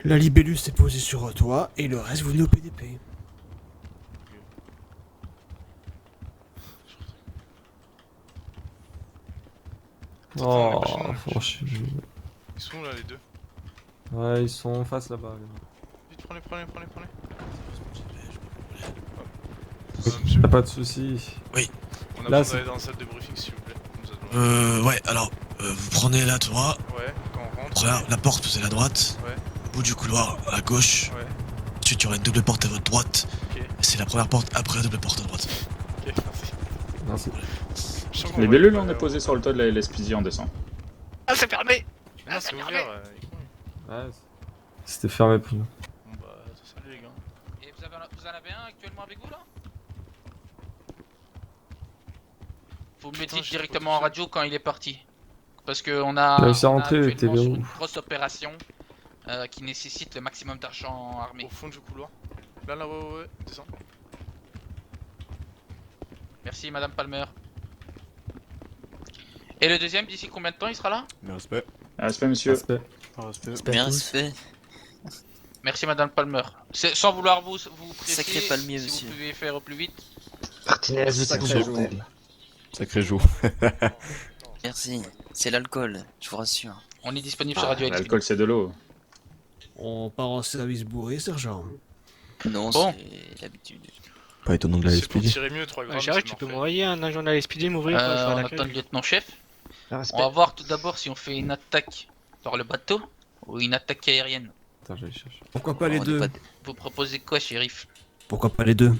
La libellule s'est posée sur toi et le reste vous venez au PDP. Attends, les Oh, machines. franchement. Ils sont où là les deux? Ouais, ils sont en face là-bas. Vite, prenez. Y'a pas de soucis. Oui. On a Là, besoin d'aller dans la salle de briefing s'il vous plaît. On nous a demandé. Ouais, alors, vous prenez la droite, Ouais, quand on rentre. prenez la porte, vous êtes à la droite, Ouais, au bout du couloir, à gauche, ouais, ensuite il y aura une double porte à votre droite, ok, et c'est la première porte après la double porte à droite. ok, merci. Merci. Je sens qu'on Les va bellules, pas on est aller posé sur le toit de la LSPD en descend. Ah, c'est fermé! Mais non, c'est ouvert. Ouais, c'était fermé pour nous. Bon bah, salut les gars. Et vous en avez un actuellement avec vous là? Vous me Putain, dites j'ai directement pas en touché. radio quand il est parti. Parce que on a, Là, il s'est on a rentré, il était actuellement sur où une grosse opération qui nécessite le maximum d'argent armé. Au fond du couloir. Là, ouais, descends. Merci Madame Palmer. Et le deuxième, d'ici combien de temps il sera là? Respect. Respect, monsieur. Respect. Bien respect. Merci Madame Palmer. Sans vouloir vous presser, Sacré palmier, si monsieur. vous pouvez faire au plus vite. Martinez, Sacré jour. Sacré jour. Merci. C'est l'alcool, je vous rassure. On est disponible sur Radio LSPD. L'alcool, c'est de l'eau. On part en service bourré, sergent. Non, Bon. c'est l'habitude. Pas étonnant de la C'est pour SPD. tirer mieux 3 grammes. J'arrive, c'est tu peux mortel. m'envoyer un agent de la SPD m'ouvrir quand je vais à On l'accueil. attend le lieutenant-chef. Respect. On va voir tout d'abord si on fait une attaque par le bateau ou une attaque aérienne. Attends, j'allais chercher. Pourquoi pas les On est deux pas- Vous proposez quoi, shérif? Pourquoi pas les deux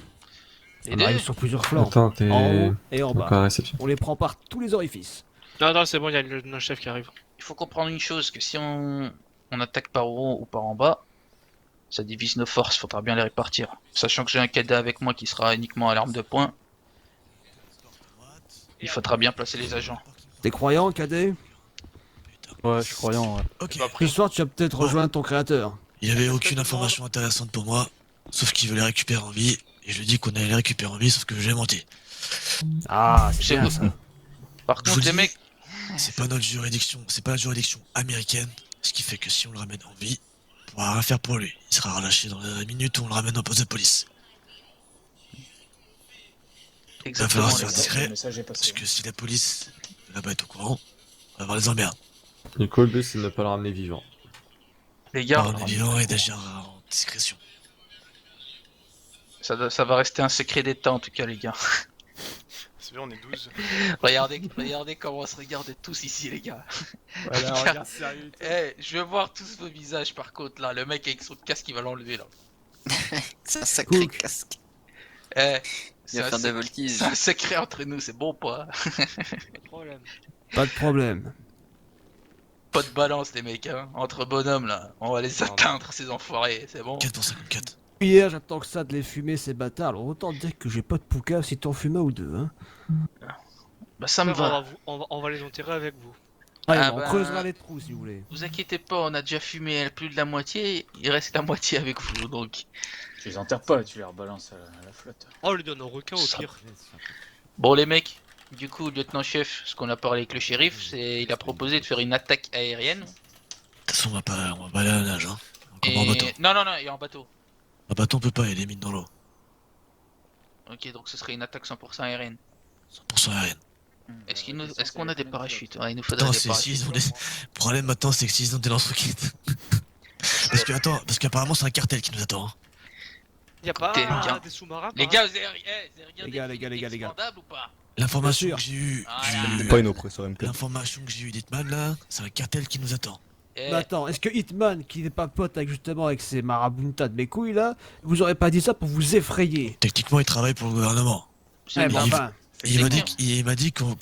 Les On deux? arrive sur plusieurs flancs. Attends, t'es En haut et en encore à bas. la réception. On les prend par tous les orifices. Non, c'est bon, il y a le chef qui arrive. Il faut comprendre une chose, que si on attaque par haut ou par en bas, ça divise nos forces, faudra bien les répartir. Sachant que j'ai un cadet avec moi qui sera uniquement à l'arme de poing, il faudra bien placer les agents. T'es croyant, cadet? Ouais, je suis croyant. Ouais. Ok, Ce soir, tu vas peut-être rejoindre ton créateur. il y avait aucune information intéressante pour moi, sauf qu'il veut les récupérer en vie, et je lui ai dit qu'on allait les récupérer en vie, sauf que j'ai menti. Ah, c'est C'est bien vous. ça. Par Je vous contre, le les dis, mecs, c'est pas notre juridiction, c'est pas la juridiction américaine, ce qui fait que si on le ramène en vie, on pourra rien faire pour lui. Il sera relâché dans la minute où on le ramène au poste de police. Il va exactement, falloir se les faire gars. discret, Le message est parce passé. que si la police là-bas est au courant, on va avoir les emmerdes. Nico, le but c'est de ne pas le ramener vivant. Les gars, Par en vivant et d'agir en discrétion. ça va rester un secret d'état en tout cas, les gars. C'est bien, on est 12. regardez comment on se regarde tous ici, les gars. Voilà, regarde sérieux. Eh, je veux voir tous vos visages par contre là. Le mec avec son casque, il va l'enlever là. C'est un sacré Cook. casque. Eh, Il va faire des voltiges. c'est un secret entre nous, c'est bon ou pas? Pas de problème. Pas de problème. Pas de balance les mecs, hein. Entre bonhommes là. On va les atteindre ces enfoirés, c'est bon? 4 pour 54. Hier, j'attends que ça de les fumer, ces bâtards. Alors autant te dire que j'ai pas de poucave si t'en fumes un ou deux, hein. Bah ça me va. On va les enterrer avec vous. Allez, Ah on bah- creusera les trous si vous voulez. Vous inquiétez pas, on a déjà fumé plus de la moitié, il reste la moitié avec vous donc. Tu les enterres pas, tu les rebalances à la flotte. Oh, on lui donne un requin au Ça- pire. Bon les mecs, du coup lieutenant-chef, ce qu'on a parlé avec le shérif, c'est il a proposé de faire une attaque aérienne. De toute façon, on va pas aller à la nage, hein. Comme en bateau. Non, il est en bateau. En bateau, on peut pas, il y a des mines dans l'eau. Ok, donc ce serait une attaque 100% aérienne. 100% aérienne. Est-ce qu'on a des parachutes? Ouais, il nous faudrait Attends, des c'est parachutes. s'ils ont des. Le problème maintenant, c'est que s'ils ont des lance-roquettes. parce qu'apparemment, c'est un cartel qui nous attend. Hein. Y'a pas Écoutez, les gars. des sous-marins Les par gars, vous avez regardé Les gars, les gars, les gars, les gars. Expandable ou pas? L'information Bien que sûr. j'ai eue. Voilà. Pas une oppresseur MP. L'information que j'ai eue d'Hitman là, c'est un cartel qui nous attend. Eh, Mais attends, est-ce que Hitman, qui n'est pas pote avec justement avec ces marabuntas de mes couilles là, vous aurez pas dit ça pour vous effrayer? Techniquement, il travaille pour le gouvernement. c'est Eh bien. ben, enfin, Et il m'a dit qu'on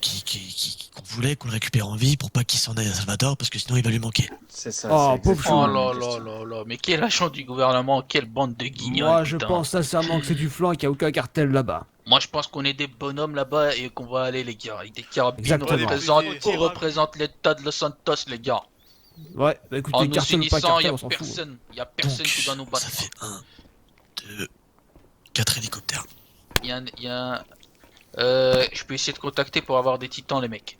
voulait qu'on le récupère en vie pour pas qu'il s'en aille à Salvador parce que sinon il va lui manquer. C'est ça. Oh, c'est pauvre exactement Oh la là même là question. là là, mais quel agent du gouvernement, quelle bande de guignols. moi je putain. pense sincèrement que c'est du flanc et qu'il n'y a aucun cartel là-bas. Moi je pense qu'on est des bonhommes là-bas et qu'on va aller les gars. Avec des carabines, Exactement. on représente l'état de Los Santos les gars. Ouais, bah écoutez, En nous cartel ou pas unissant, cartel, on s'en fout. y a personne Donc, qui doit nous battre. ça fait 1, 2, 4 hélicoptères. Je peux essayer de contacter pour avoir des titans les mecs.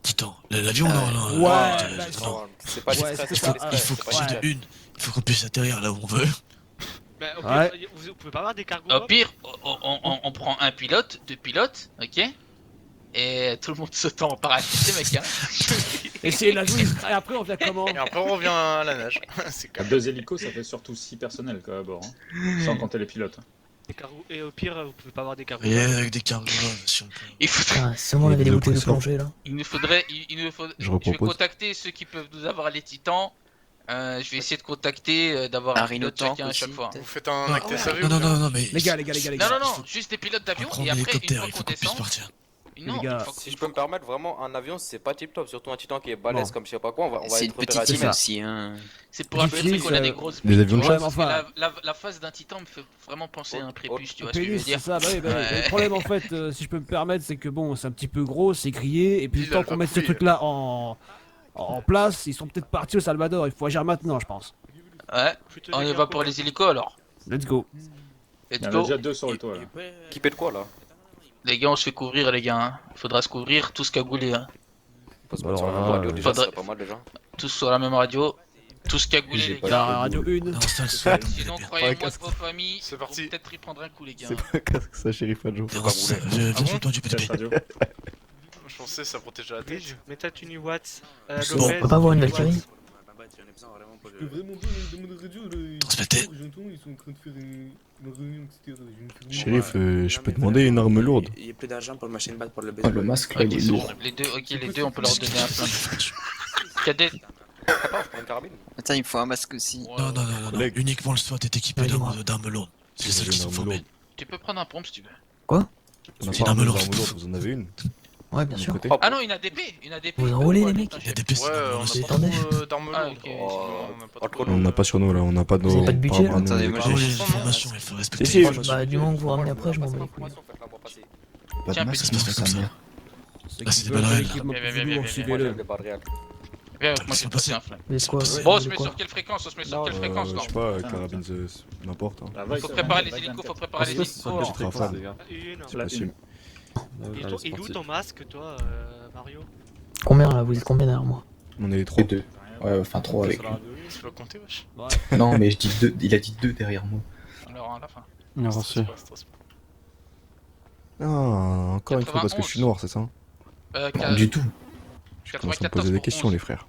Titan, l'avion, non, Ouais, attends, bah, attends. C'est pas Ouais, discret, c'était c'est ça. pas Il discret. faut c'est pas que discret. il faut qu'on puisse atterrir là où on veut. Bah, au Ouais. pire, vous pouvez pas avoir des cargos Au bob pire, on prend un pilote, 2 pilotes, ok? Et tout le monde saute en parachute, mec, hein. Et c'est la jouer. Et après, on vient comment? Et après, on revient à la nage. C'est À calme. 2 hélicos, ça fait surtout 6 personnels quoi, à bord, hein. Sans compter les pilotes. Des cargos. Et au pire, vous pouvez pas avoir des cargos Et bob. avec des cargos, si on peut. Il faudrait, Ah, si on avait des bouteilles de plongée là. il nous faudrait, Je je vais repropose. contacter ceux qui peuvent nous avoir les titans. Je vais essayer de contacter, d'avoir un Un pilote rhinotank chacun à aussi, chaque fois. peut-être. Vous faites un acte SAV Non, ou bien non, mais. Les gars, les gars. Non, non, juste des pilotes d'avion Prendre et après, une l'hélicoptère, fois il faut qu'on qu'on puisse descend. partir. Non, Les gars, une fois Si je peux me permettre, vraiment, un avion, c'est pas tip top. Surtout un titan qui est balèze Bon. comme je sais pas quoi, on va C'est une être petite opératif. île aussi, hein. c'est pour un Petit truc qu'on a fils, des grosses des avions de tu vois, chasse. parce que Enfin. la face d'un titan me fait vraiment penser à un prépuce, tu vois ce que je Pénis, veux c'est dire. ça, bah oui, bah oui. Ouais. Le problème en fait, si je peux me permettre, c'est que bon, c'est un petit peu gros, c'est grillé, et puis Il le temps a qu'on pas mette ce couillé. truc-là en place, ils sont peut-être partis au Salvador, il faut agir maintenant, je pense. Ouais, Plutôt on des y va cargos pour bob. les hélicos alors. Let's go. Il Let's y en a go. déjà 2 sur le toit là. Équipé de quoi là? Les gars, on se fait couvrir, les gars. Hein. Faudra se couvrir, tous cagoulés. Hein. On peut se Alors mettre sur la même là, radio déjà, faudrait- c'est pas mal déjà. Tous sur la même radio. Tous cagoulés, J'ai les pas gars. La radio 1. Non, ça, le soit. Sinon, croyez-moi que vos familles C'est vont parti. peut-être y prendre un coup, les gars. C'est pas casque ça, shérif Adjo. Viens sur le toit du Flash PDP. radio. Je pensais que ça protégeait la tête. Ridge, Métatuni Watts. Bon, Lopez, on peut pas avoir une Watts. Valkyrie? Transmettez. Shérif, je peux demander une arme lourde. Il y a plus d'argent pour le machine bat pour le Ah, le masque là, Ok, il est c'est bon. lourd. Les deux, on peut leur donner un flingue. Cadet. Capable, je prends une carabine. Attends, il faut un masque aussi. Non, Collègue. uniquement le SWAT est équipé Ouais, dis-moi. d'armes lourdes. C'est les J'ai seuls qui une sont arme formés. lourde. Tu peux prendre un pompe si tu veux. On a C'est pas une arme arme lourde. lourde, vous en avez une? Ouais, De bien mon sûr. côté. Ah non, une ADP. Une ADP. Vous enroulez, les Ouais, mecs putain, Il y a des pistes Ouais, on aussi. a pas Attendez. trop d'armes Ah, lourdes. ok. Sinon, on a pas trop On n'a pas sur nous là, on n'a pas de. Vous avez pas de budget, par là rapport à nous, Attendez, on est moi, pas- j'ai- Oui, les juste- informations, il faut respecter. Si, si, les- Bah, du moment que vous ramenez après, je m'en bats les couilles. Pas Tiens, de petit masque, Ça se passe pas comme ça. C'est Ah, c'est qu'ils des veulent balles un réelles. équipement Bien, plus bien, bien, lourd, bien, suivez-le. des balles réelles. Viens, Attends, moi c'est j'ai pas passé ça. un flingue. Mais c'est quoi? Bon, on se Vous met voulez sur quoi? quelle fréquence? On se met sur quelle fréquence Je là sais pas, carabine, n'importe. hein. La Faut Vice, préparer la les Vice hélicos, faut 24. préparer les Ensuite, hélicos. ça peut être rafale. Une. C'est la Facile. Il est où ton masque, toi, Mario? Combien là? Vous êtes combien derrière moi? On est les trois. Ouais, enfin 3 avec lui. Tu vas compter, wesh. Non, mais je dis 2, il a dit 2 derrière moi. Alors, à la fin. Stresse pas, stresse pas. Ah, encore une fois parce que je suis noir, c'est ça? Pas du tout. Je commence à me 94 poser des pour questions, 11. les frères.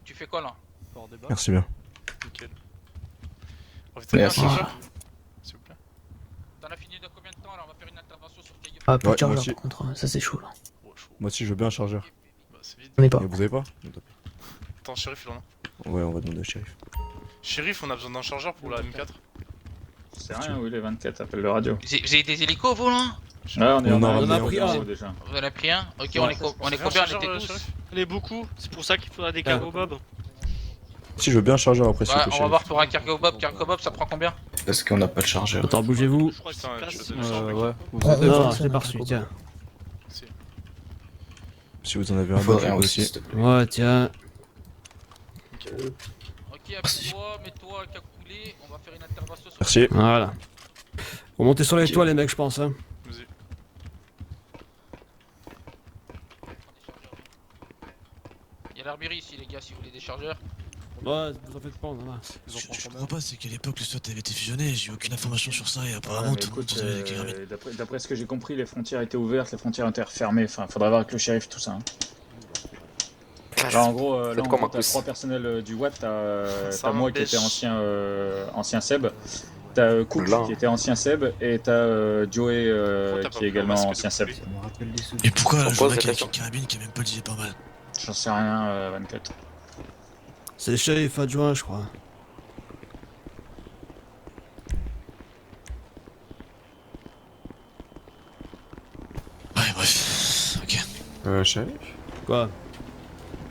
Tu fais quoi là? Fort débat. Merci bien. Nickel. Revitalisez un Merci. chargeur, s'il vous plaît. T'en as fini de combien de temps là? On va faire une intervention sur Caillou. Ah, plus Ouais, de chargeur moi aussi. par contre, hein. Ça c'est chaud là. Oh, chaud. Moi aussi, je veux bien un chargeur. Bah, c'est vide. On est pas. Et vous avez pas? Attends, shérif, il en a. Ouais, on va demander au shérif. Shérif, on a besoin d'un chargeur pour la M4. C'est rien, oui, les 24, appelle le radio. Vous avez des hélicos vous là? Ouais, on est On en en a pris un. déjà. Vous en avez pris un? Ok, Ouais. on est combien? On était chargeur, 12. shérif. On est beaucoup, c'est pour ça qu'il faudra des cargos bob. Si, je veux bien un chargeur après, s'il Ouais, vous plaît, on va shérif. voir pour un cargo bob. Cargo bob, ça prend combien? Parce qu'on n'a pas de chargeur. Attends, bougez-vous. Je crois que Putain, c'est je place. te il me donne semble. ouais. Prends Non, personne, c'est pas hein, reçu, Jacob. tiens. Si vous en avez un, Il faudrait bon, un aussi. aussi, s'il te plaît. Ouais, tiens. Ok, appuie-toi, mets-toi cagoulé. On va faire une intervention sur. Merci. Voilà. Vous montez sur les toits, les mecs, je pense. Hein. Vas-y. Il y a l'armurerie ici, les gars, si vous voulez des chargeurs. Ouais, vous en faites pas, on en a. Je comprends pas, c'est qu'à l'époque le SWAT avait été fusionné, j'ai eu aucune information sur ça et Ouais, apparemment mais tout le monde écoute, savait avec les carabines. d'après ce que j'ai compris, les frontières étaient ouvertes, les frontières étaient refermées. Enfin, faudrait voir avec le shérif tout ça. Hein. Genre, en gros, là, Faites en comme gros, un t'as pouce. 3 personnels du Watt. T'as Ça moi qui m'empêche. était ancien Seb. T'as Cook Là. qui était ancien Seb. Et t'as Joey Pourquoi t'as qui pas est pris un également masque ancien Seb. depuis? Et pourquoi là, On je pose vois la qu'il y a question. une carabine qui a même pas le pas mal? J'en sais rien, 24. C'est le shérif adjoint, je crois. Ouais, bref. Ok. Shérif, Quoi?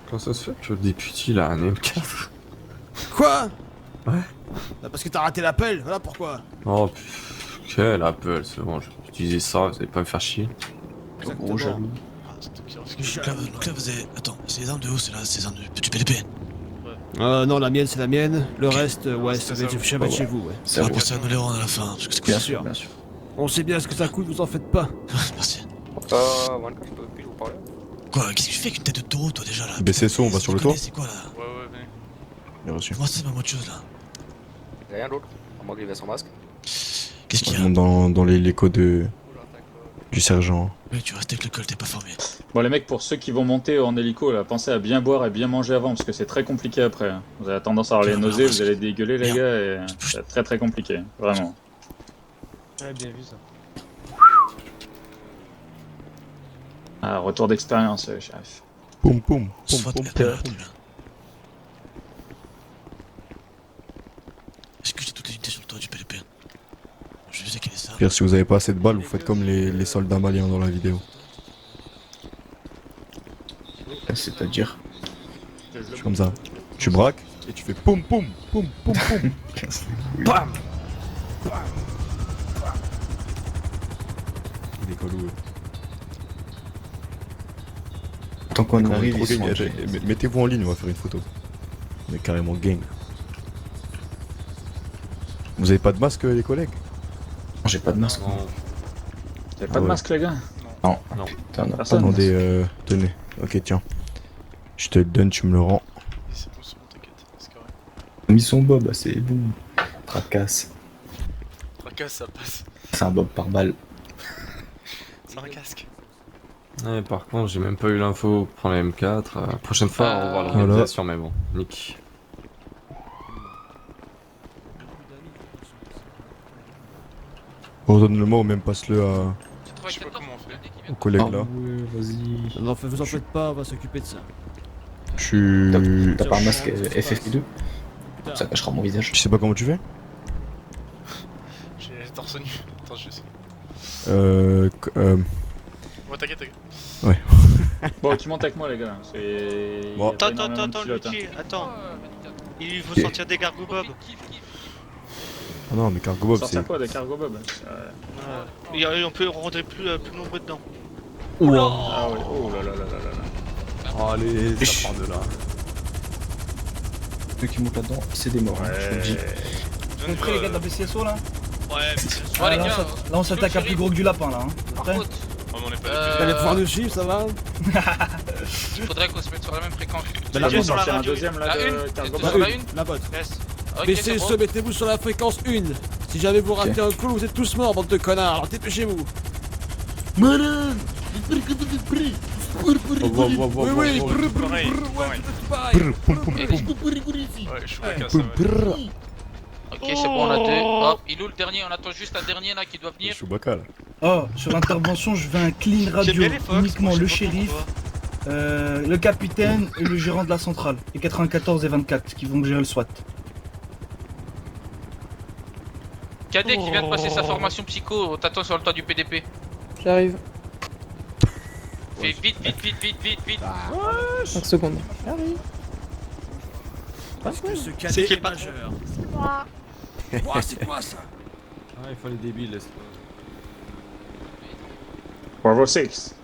comment ça se fait que le député il a un M4? Quoi? Ouais. Bah, parce que t'as raté l'appel, voilà pourquoi. Oh, quel appel, c'est bon, je vais utiliser ça, vous allez pas me faire chier. Exactement. Ah, c'est toi qui risque. Donc là, vous avez. Attends, c'est les armes de haut, c'est là, c'est les armes du PDP. Non, la mienne, c'est la mienne. Le reste, ouais, c'est ça va être ça. chez chez vous, ouais. Ça va penser à nous les rendre à la fin, parce que c'est cool. Bien sûr. On sait bien ce que ça coûte, vous en faites pas. Merci. 24, je peux plus jouer. Quoi, qu'est-ce que tu fais avec une tête de taureau, toi, déjà, là? BCSO, on va sur le toit. C'est quoi, là? Ouais, ouais, venez. Bien reçu. Moi, c'est ma autre chose, là. Rien d'autre, à moins qu'il ait son masque. Qu'est-ce qu'il y Je a? monte dans l'écho du sergent. Ouais, tu restes avec le col, t'es pas formé. Bon les mecs, pour ceux qui vont monter en hélico, là, pensez à bien boire et bien manger avant, parce que c'est très compliqué après. Hein. Vous avez tendance à avoir les nausées, vous allez dégueuler les gars, et c'est très très compliqué, vraiment. Ouais, bien vu ça. Ah, retour d'expérience, shérif. Poum poum. Soit Poum de poum. merde, là. Est-ce que j'ai toutes les unités sur le toit du PDP? Je vais quel est ça. Pire, si vous avez pas assez de balles, vous faites comme les soldats maliens dans la vidéo. C'est-à-dire. C'est comme ça. Tu braques et tu fais poum poum poum poum poum. Bam. Il décolle où? Tant qu'on Comment arrive, trop ils sont gang. enchaînés. Mettez-vous en ligne, on va faire une photo. On est carrément gang. Vous avez pas de masque, les collègues? J'ai pas de masque. Non. Vous avez pas de ouais. masque les gars? Non. Non. Putain, on a pas de Personne. masque. Attendez, tenez. Ok, tiens. Je te le donne, tu me le rends. C'est bon, t'inquiète, c'est correct. Mis son bob, c'est bon. Tracasse. Tracasse, ça passe. C'est un bob par balle. C'est un casque. Ouais, par contre, j'ai même pas eu l'info pour prendre les M4. Prochaine fois, on revoit Voilà. l'organisation, mais bon, nick. Redonne-le-moi ou même passe-le Je sais pas comment on fait. au collègue Ah là. ouais, vas-y. Non, vous en faites pas, on va s'occuper de ça. Tu... T'as pas un masque FFP2? Ça cachera mon visage. Tu sais pas comment tu fais? J'ai torse nu. Attends, je sais. Ouais, t'inquiète. Bon, tu montes avec moi les gars. C'est... Bon. il y a pas Attends, énormément de attends, pilotes, hein. Luigi, attends. Il faut Ok. sortir des cargo bob. Ah non, mais Cargo Bob, Sortir c'est... quoi des cargo bob? Et on peut rentrer plus nombreux dedans. Ah ouais, oh là là là là là là. Allez, ça part de là. Ceux qui montent là-dedans, c'est des morts, hein, je te le dis. Compris les gars de la BCSO là? Ouais, mais c'est sûr. Bon, les gars, Là on s'attaque à plus gros que du lapin là. Hein. par Prêt? contre, Oh, mais on est pas Vous allez pouvoir nous suivre, ça va? il faudrait qu'on se mette sur la même fréquence. T'as Luigi, la sur la un radio. deuxième là La de une. cargo T'es bob. sur la une? La botte. Laisse. Ok, Mais c'est c'est bon. ce, mettez-vous sur la fréquence 1. Si jamais vous ratez un coup, vous êtes tous morts, bande de connards, alors dépêchez-vous. Oui, oui, brr, brr, pareil, brr, ouais, pareil. tout pareil. Ouais, je suis fracasse, ça va. Ok, c'est bon, on a deux. Hop, il est où le dernier? On attend juste un dernier là qui doit venir. Chewbacca là. Oh, sur l'intervention, je veux un clean J'aime radio. bien les Fox, Uniquement moi, je le sais pas shérif, pourquoi. le capitaine et le gérant de la centrale. Les 94 et 24 qui vont gérer le SWAT. Cadet qui vient de passer sa formation psycho, on t'attend sur le toit du PDP. J'arrive. Fais vite, vite, vite, vite, vite, vite. 5 secondes. Parce que ce C'est cadet qui le est patron? majeur. C'est moi. Ouah, c'est quoi ça? Ah, il faut les débiles, laisse. Bravo 6.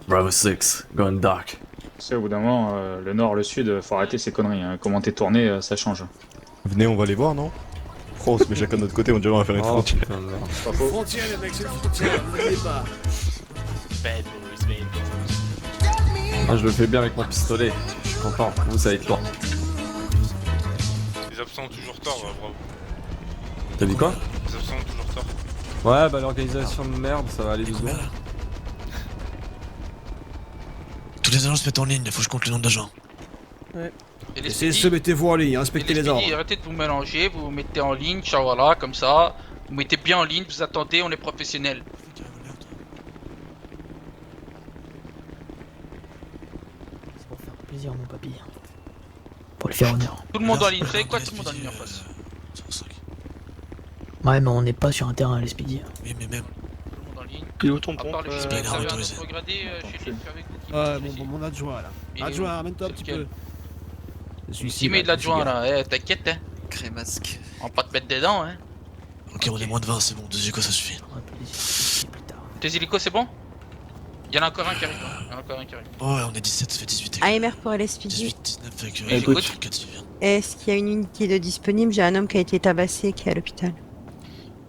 Bravo 6, going dark. Tu sais, au bout d'un moment, le nord, le sud, faut arrêter ces conneries. Hein. Comment t'es tourné, ça change. Venez, on va les voir, non? Oh, on se met chacun de notre côté, on dirait on va faire une Oh, frontière. putain de merde. Pas faux. Frontière, les mecs, c'est une frontière, ne l'oubliez pas. Bad boys, bad boys. Ah, je le fais bien avec mon pistolet. Je suis content, vous ça va être lourd. Les absents ont toujours tort, bravo. T'as dit quoi? Les absents ont toujours tort. Ouais, bah l'organisation de merde, ça va aller doucement. Combien là? Tous les agents se mettent en ligne, faut que je compte le nom d'agents. Et les Essayez de se speedy, mettez-vous en ligne, et respectez les les ordres. speedy, arrêtez de vous mélanger, vous vous mettez en ligne, ciao, voilà, comme ça. Vous mettez bien en ligne, vous attendez, on est professionnel. C'est pour faire plaisir, mon papy. Pour le faire honneur. Tout le monde en ligne, vous savez quoi? Tout le monde en ligne en face. Ouais, mais on n'est pas sur un terrain, les speedy. Oui, mais même. Tout le monde en ligne. Il est où ton À compte part le c'est vous pas avez un autorisé. autre gradé, chez lui, avec vous qui Ouais, passe ici. mon adjoint là. Il est Adjoint, où? ramène-toi un C'est petit lequel? peu. Je suis Si ici. mais là, de l'adjoint fais là, t'inquiète hein. Crémasque. On va pas te mettre dedans hein. Ok, on est moins de 20, c'est bon, 2 échos ça suffit. On va plaisir plus tard. Tes hélicos c'est bon? Y'en a encore un qui arrive. Y'en a encore un qui arrive. Ouais, on est 17, ça fait 18 échos. AMR pour LSPD. 18, 19 avec Écoute. 4 qui vient. Est-ce qu'il y a une unité de disponible? J'ai un homme qui a été tabassé qui est à l'hôpital.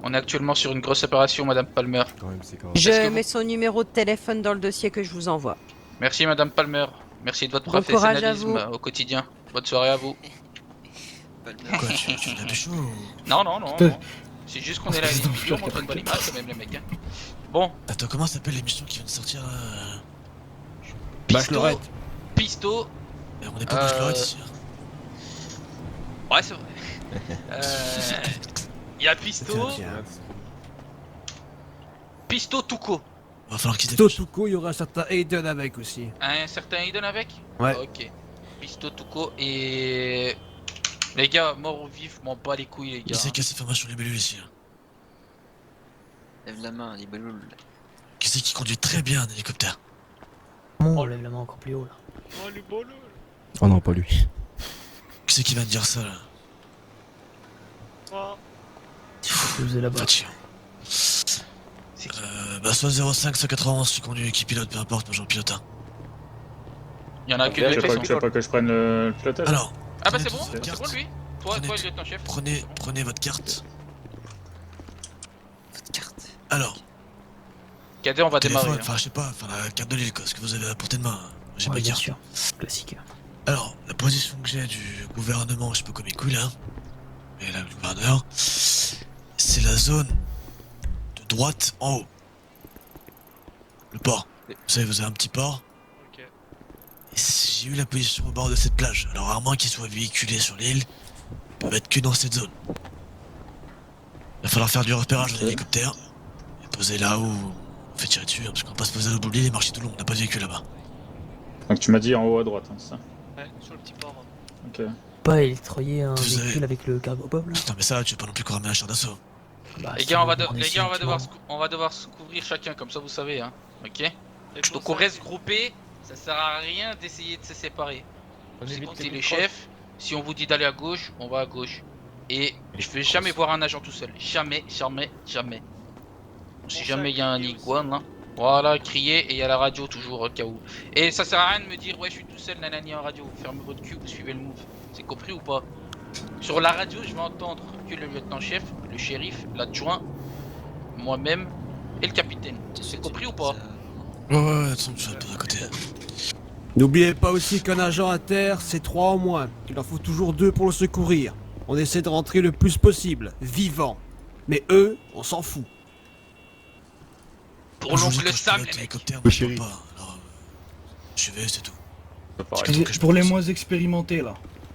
On est actuellement sur une grosse opération, Madame Palmer. Quand même, c'est quand Je mets son numéro de téléphone dans le dossier que je vous envoie. Merci, Madame Palmer. Merci de votre Bon courage à professionnalisme au quotidien. Bonne soirée à vous. Quoi, tu l'as pécho ou... Non, non, non. C'est juste qu'on est là, on montre une bonne image quand même, les mecs. Hein. Bon. Attends, comment s'appelle l'émission qui vient de sortir là Pisto. Pisto. On est pas Bachelorette ici. Ouais, c'est vrai. Il y a Pisto. Pisto Tuco. Va falloir qu'ils Pisto Tuco, il y aura un certain Aiden avec aussi. Un certain Aiden avec? Ouais. Ok. Pisto Tuco et... Les gars, mort ou vif, m'en bats les couilles les gars. Qui c'est qui a ses formations libellules ici hein? Lève la main, libellule. Qui c'est qui conduit très bien un hélicoptère? On lève la main encore plus haut là. Oh, les bolos. Oh non, pas lui. Qui c'est qui va te dire ça là? Oh. Vous êtes là-bas. Pas de chien. Bah soit 05, soit 91, tu conduis, qui pilote, peu importe, moi j'en pilote un. Y'en a que Tu deux qui veux pas que je prenne le pilotage? Alors. Ah bah c'est prenez bon, toute votre c'est bon carte. lui. Toi, lieutenant-chef. Prenez votre carte. Alors. Cadet, on va téléphone, démarrer. enfin je sais pas, enfin la carte de l'île quoi, ce que vous avez à portée de main. J'ai Ouais, pas bien carte. sûr. Classique. Alors, la position que j'ai du gouvernement, je sais pas comme il coule là, mais là, le gouverneur, c'est la zone de droite en haut. Le port. Vous savez, vous avez un petit port. Ok. Et j'ai eu la position au bord de cette plage. Alors, à moins qu'ils soient véhiculés sur l'île, ils peuvent être que dans cette zone. Il va falloir faire du repérage en hélicoptère et poser là où on fait tirer dessus, hein, parce qu'on va pas se poser à l'autre bout de l'île et marcher tout le long, on n'a pas de véhicule là-bas. Donc tu m'as dit en haut à droite, hein, c'est ça? Ouais, sur le petit port. Ok. Pas électroyer un Vous véhicule avez- avec le cargo bob là. Non mais ça, tu veux pas non plus qu'on ramène un char d'assaut. Bah, Les si gars, on vous va, prenez les gars, ça, on va devoir se couvrir chacun, comme ça vous savez, hein. Ok. Et Donc on reste groupés, ça sert à rien d'essayer de se séparer. Vous écoutez les chefs, si on vous dit d'aller à gauche, on va à gauche. Et je vais jamais voir un agent tout seul. Jamais, jamais, jamais. Si jamais il y a un iguane là. Voilà, crier et il y a la radio toujours au cas où. Et ça sert à rien de me dire ouais je suis tout seul nanani en radio. Fermez votre cul, vous suivez le move. C'est compris ou pas? Sur la radio je vais entendre que le lieutenant-chef, le shérif, l'adjoint, moi-même et le capitaine. C'est compris ou pas? Ouais, attends, tu vas de côté. N'oubliez pas aussi qu'un agent à terre, c'est 3 en moins. Il en faut toujours 2 pour le secourir. On essaie de rentrer le plus possible, vivant. Mais eux, on s'en fout. Pour l'oncle Sam, les mecs. Hélicoptère, Oui, moi, je chérie. peux pas. Alors, je vais, c'est tout. Pour les moins expérimentés là,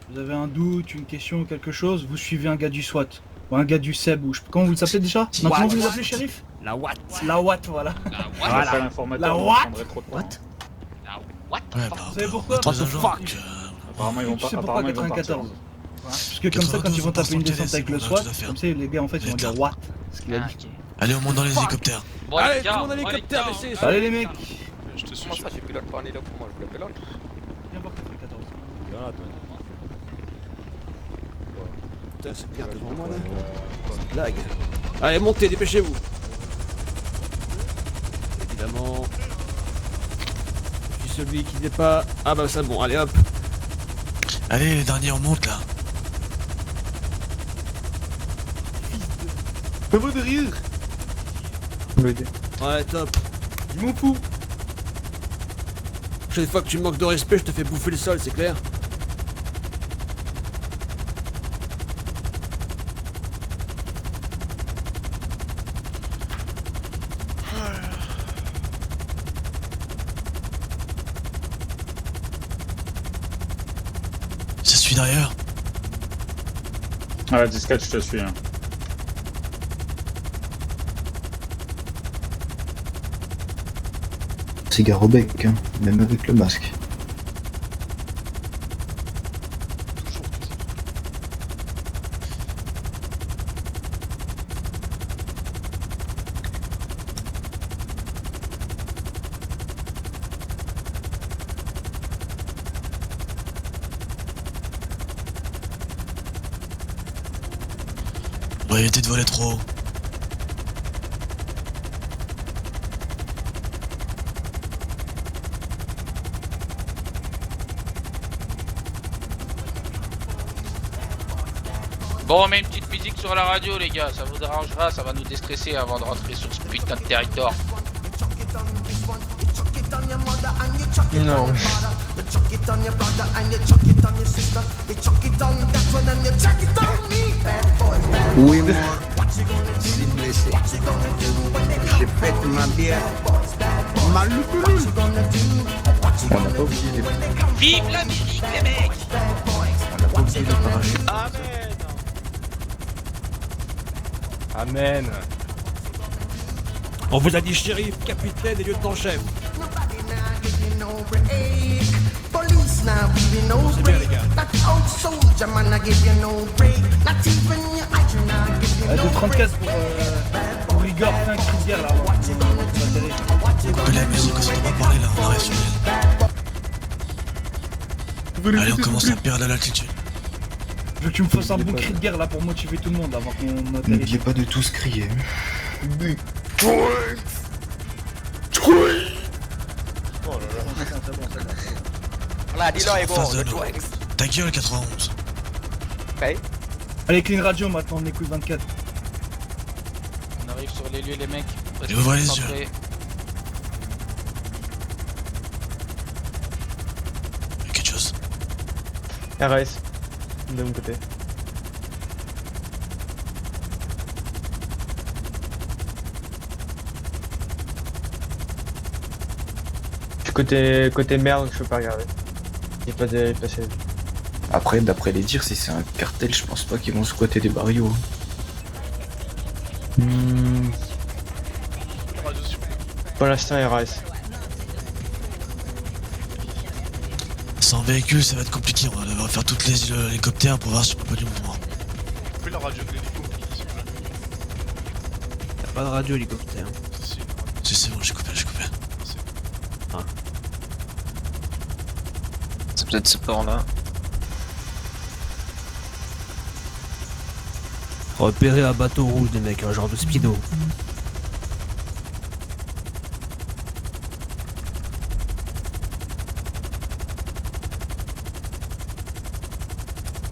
vous avez un doute, une question, quelque chose, vous suivez un gars du SWAT. Ou un gars du SEB, ou comment vous l'appelez déjà? Non, comment vous l'appelez, shérif? La what? La Watt, voilà. Après l'informateur, La on what? prendrait trop de temps. What? Ouais, bah, Vous savez pourquoi? on va What the agents, fuck? donc, Apparemment, ils vont Tu pas. sais pourquoi Apparemment, ils vont partir. 94? Parce que comme ça, quand ils vont taper une descente avec le SWAT, comme ça, les gars, en fait, ils vont dire What? Ce qu'il a Ah, dit. ok. Allez, on monte dans les hélicoptères. Bon, Allez, les gars, tout le monde à on va l'hélicoptère, les laissez. Allez, les mecs! Je te suis. Viens voir 94. Là, toi. Putain, c'est bien devant moi là. C'est une blague. Allez, montez, dépêchez-vous. Évidemment. Je suis celui qui n'est pas. Ah bah c'est bon, allez hop. Allez, les derniers, on monte là. Fais-vous de rire! Ouais, top. Je m'en fous! Chaque fois que tu me manques de respect, je te fais bouffer le sol, c'est clair? Ça suit derrière. Ah, 10-4, je te suis. Hein. Cigare au bec, hein, même avec le masque. On va éviter de voler trop haut. Bon, on met une petite musique sur la radio, les gars, ça vous arrangera, ça va nous déstresser avant de rentrer sur ce putain de territoire. Non. Oui, moi, si blessé. J'ai fait ma bière. Ma loupoule. On n'a pas oublié les... Vive l'Amérique, les mecs! On n'a pas oublié le parachute. Amen. On vous a dit shérif, capitaine et lieutenant-chef. C'est bien, les gars. De 34 pour Igor, fin cri de guerre là. Coupez la musique, on s'entend pas parler là, on arrive sur l'île. Allez, on commence à perdre à l'altitude. Je veux que tu me fasses un bon cri de guerre là pour motiver tout le monde avant qu'on atterrisse. N'oubliez pas de tous crier. Voilà, dis-le, Ego, Face de le nous. Twix. Ta gueule, 91. Ok. Allez, clean radio maintenant, on écoute 24. On arrive sur les lieux, les mecs. Et ouvrez les Concentrés. yeux. Quelque chose. RS. De mon côté. Côté merde, je peux pas regarder. Il pas passé. Après, d'après les dires, si c'est un cartel, je pense pas qu'ils vont squatter des barrios. Pour l'instant, RS. Sans véhicule, ça va être compliqué. On va devoir faire toutes les îles hélicoptères pour voir si on peut pas du mouvement. Coupez la radio de l'hélico, s'il vous plaît. Y'a pas de radio hélicoptère. Si, c'est bon, j'ai coupé. Ah. C'est peut-être ce port-là. Repérer un bateau rouge, des mecs, un genre de speedo.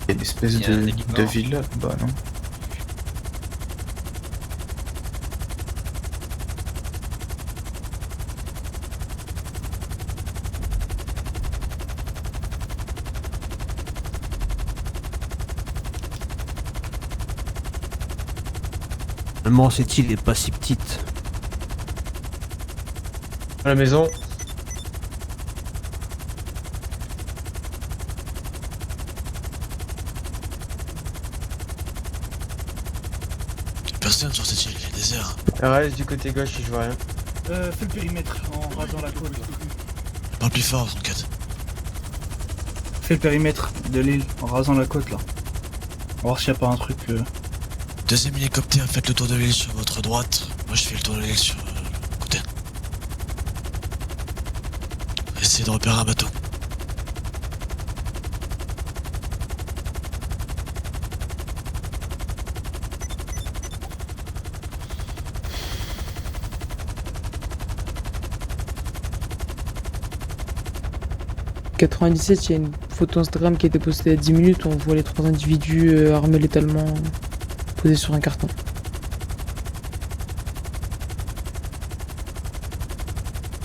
Il y a une espèce Il y a un de hélico. ville là, bah non. Finalement, cette île est pas si petite. À la maison. Personne sur cette île, il est désert. RS du côté gauche, je vois rien. Fais le périmètre en rasant la côte. Parle plus fort, 34. Fais le périmètre de l'île en rasant la côte là. On va voir s'il y a pas un truc. Deuxième hélicoptère, faites le tour de l'île sur votre droite. Moi, je fais le tour de l'île sur le côté. Essayez de repérer un bateau. « 97, il y a une photo Instagram qui a été postée il y a 10 minutes où on voit les 3 individus armés létalement posés sur un carton.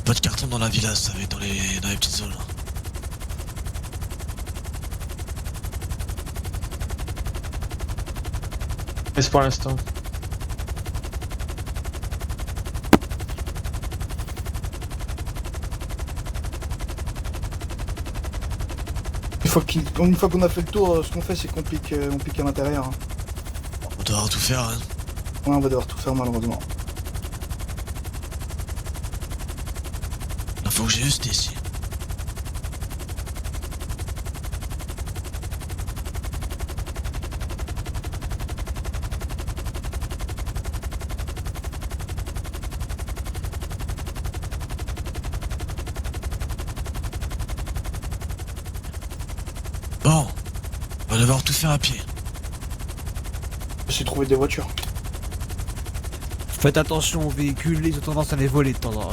Pas de carton dans la villa, ça va être dans les petites zones. RS pour l'instant. Une fois qu'on a fait le tour, ce qu'on fait c'est qu'on pique à l'intérieur. Hein. On doit tout faire, hein. Ouais, on va devoir tout faire malheureusement. L'info que j'ai eue, c'était ici. Bon, on va devoir tout faire à pied. J'ai trouvé des voitures. Faites attention aux véhicules, ils ont tendance à les voler de temps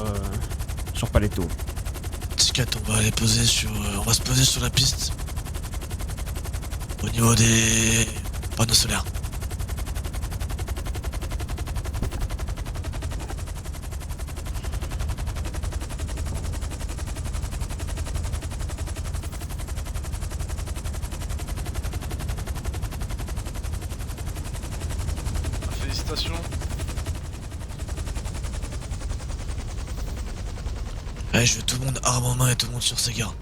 sur Paletto. T4, on va aller poser sur. On va se poser sur la piste. Au niveau des Panneau solaire. Félicitations. Allez, je veux tout le monde arme en main et tout le monde sur ses gardes.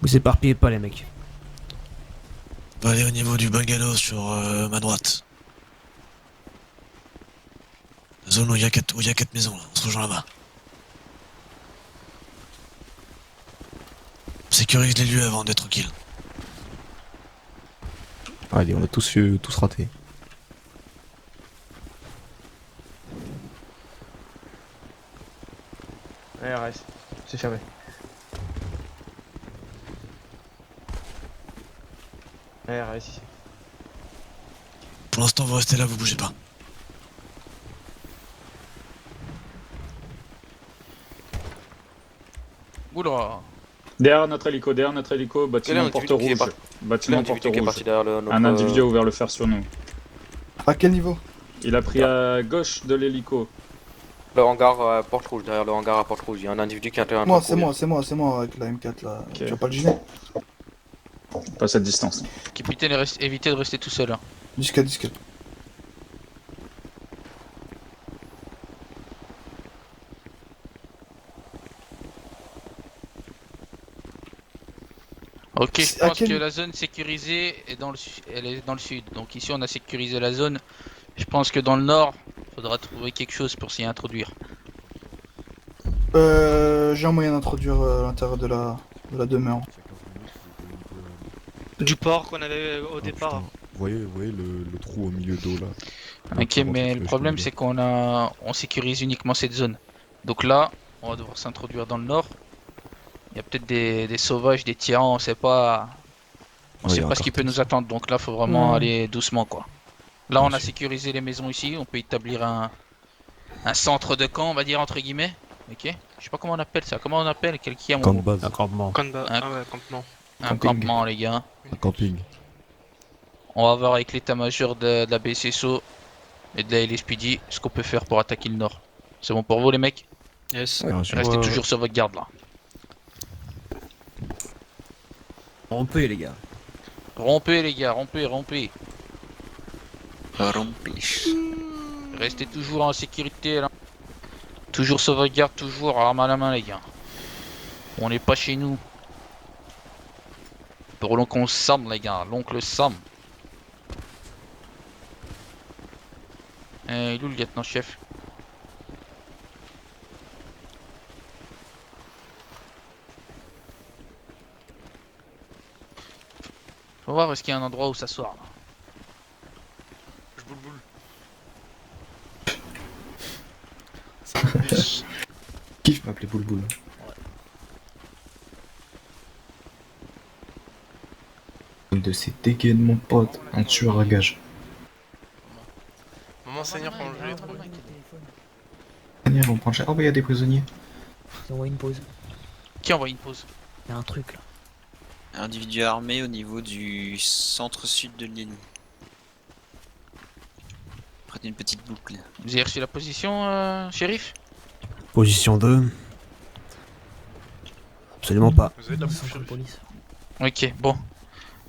Vous éparpillez pas les mecs. On va aller au niveau du bungalow sur ma droite. La zone où il y a 4 maisons là, on se rejoint là-bas. On sécurise les lieux avant d'être tranquille. Allez, on a tous raté. Allez, reste. C'est fermé. Allez, reste ici. Pour l'instant, vous restez là, vous bougez pas. Oula. Derrière notre hélico, bâtiment porte rouge. Bâtiment porte rouge. Un individu a ouvert le fer sur nous. À quel niveau? Il a pris à gauche de l'hélico. Le hangar à porte rouge, derrière le hangar à porte rouge, il y a un individu qui a intérêt à Moi, c'est moi avec la M4 là. Tu vas pas le gêner? Pas cette distance. Capitaine, évitez de rester tout seul. Hein. Disque. Ok, je pense que la zone sécurisée est elle est dans le sud. Donc ici on a sécurisé la zone. Je pense que dans le nord, faudra trouver quelque chose pour s'y introduire. J'ai un moyen d'introduire à l'intérieur de la demeure. Du port qu'on avait au départ. Vous voyez le trou au milieu d'eau là. Ok, mais le problème c'est on sécurise uniquement cette zone. Donc là, on va devoir s'introduire dans le nord. Il y a peut-être des sauvages, des tyrans, on sait pas. On sait pas ce qui peut nous attendre. Donc là, faut vraiment aller doucement quoi. Là, on a sécurisé les maisons ici. On peut établir un centre de camp, on va dire entre guillemets. Ok. Je sais pas comment on appelle ça. Comment on appelle qui a mon Camp de base. Un campement. Campement. Un campement, les gars. Un camping. On va voir avec l'état-major de la BSSO et de la LSPD ce qu'on peut faire pour attaquer le nord. C'est bon pour vous, les mecs? Yes. Restez toujours sur votre garde là. Rompez les gars. Rompez les gars, rompez. Rompez. Restez toujours en sécurité là. Toujours sur votre garde, toujours arme à la main les gars. On n'est pas chez nous. Pour l'oncle Sam les gars, l'oncle Sam. Il est où le lieutenant-chef? Faut voir est-ce qu'il y a un endroit où s'asseoir là. Je boule. Kiffe m'appeler Boule. De ces dégâts de mon pote, un tueur à gage. Maman Seigneur, quand je l'ai trouvé. Seigneur, on prend cher. Oh bah y'a des prisonniers. Ils envoient une pause. Qui envoie une pause? Il y a un truc là. Individu armé au niveau du centre-sud de l'île. Près d'une petite boucle. Vous avez reçu la position, shérif? Position 2. Absolument pas. Vous avez de la bouffe, police. Ok, bon.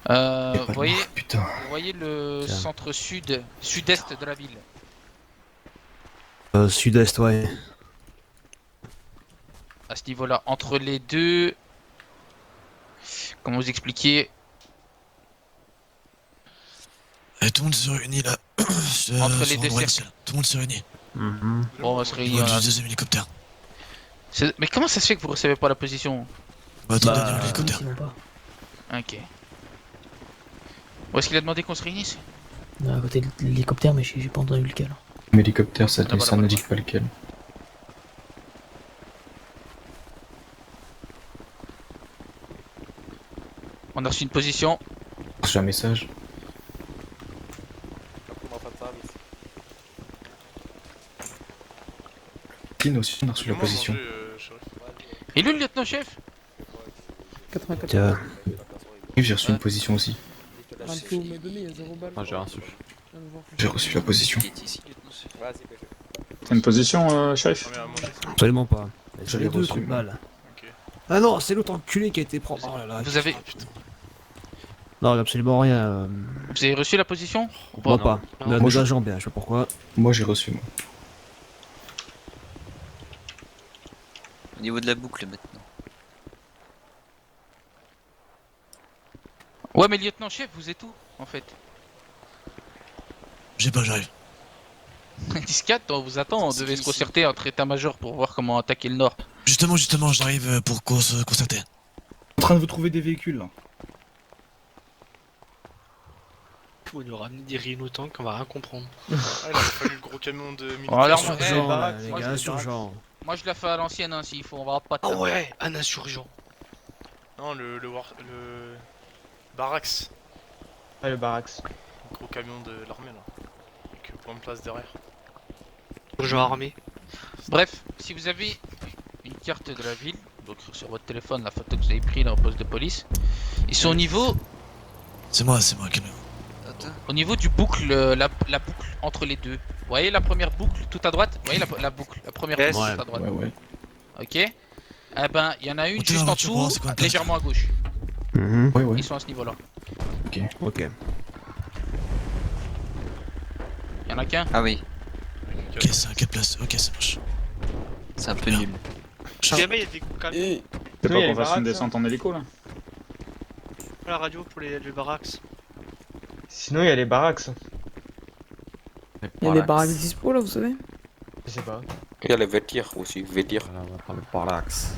Vous putain. voyez le centre sud-est de la ville. Sud-est, ouais. À ce niveau-là, entre les deux... Comment vous expliquer? Et tout le monde se réunit là. Entre les deux cercles. Tout le monde se réunit. Bon, on va se Au réunir. niveau du deuxième hélicoptère. Mais comment ça se fait que vous recevez pas la position? Bah attendez, il y a l'hélicoptère. Ok. Où est-ce qu'il a demandé qu'on se réunisse? À côté de l'hélicoptère, mais j'ai pas entendu lequel. L'hélicoptère, ça n'indique pas lequel. On a reçu une position. J'ai un message. Tine aussi, on a reçu la position. Et lui, le lieutenant-chef? 84. Tiens. J'ai reçu une position aussi. Ah, il faut me donner, il y a 0 balle. Ah, j'ai reçu. J'ai reçu la position. T'as une position, shérif? Absolument pas. Je J'ai l'ai les deux reçu. trucs balles. Ah non, c'est l'autre enculé qui a été prendre. Oh là là. Vous avez... Non, absolument rien. Vous avez reçu la position? Moi pas. Non. Nos agents bien, je sais pas pourquoi. Moi j'ai reçu, moi. Au niveau de la boucle maintenant. Ouais, mais lieutenant-chef, vous êtes où, en fait? J'ai pas, j'arrive. 10-4, on vous attend, on devait se concerter entre état-major pour voir comment attaquer le nord. Justement, j'arrive pour qu'on se concerter. En train de vous trouver des véhicules là. Faut nous ramener des rhino-tanks qu'on va rien comprendre. Ah, il a fallu le gros camion de militaires. Bon, alors, les gars, insurgents. Moi je la fais à l'ancienne, hein, s'il faut, on va pas de Ah table. ouais, un insurgent. Non, le Barax. Ah, le Barax. Le gros camion de l'armée là. Avec plein de place derrière. Insurgent armé. Bref, si vous avez une carte de la ville, donc sur votre téléphone, la photo que vous avez prise dans le poste de police, ils sont au niveau... C'est moi, calme. Au niveau du boucle, la boucle entre les deux. Vous voyez la première boucle tout à droite? Vous voyez la boucle, la première boucle tout à droite? Ouais. Ok. Eh ben, il y en a une Monter juste la en voiture, dessous, c'est quoi le place, légèrement à gauche. Ouais. Ils sont à ce niveau-là. Ok. Il y en a qu'un? Ah oui, Ok, c'est à quelle place? Ok, ça marche. c'est un peu nul. Si jamais il y a des camions C'est Oui, pas il y a qu'on les fasse une baraques, descente en hélico là? à la radio pour les barracks. Sinon, il y a les Barax. Il y a des baraques dispo là, vous savez? Je sais pas. Il y a les Vétir aussi, Vétir. Voilà, on va prendre le parallaxe.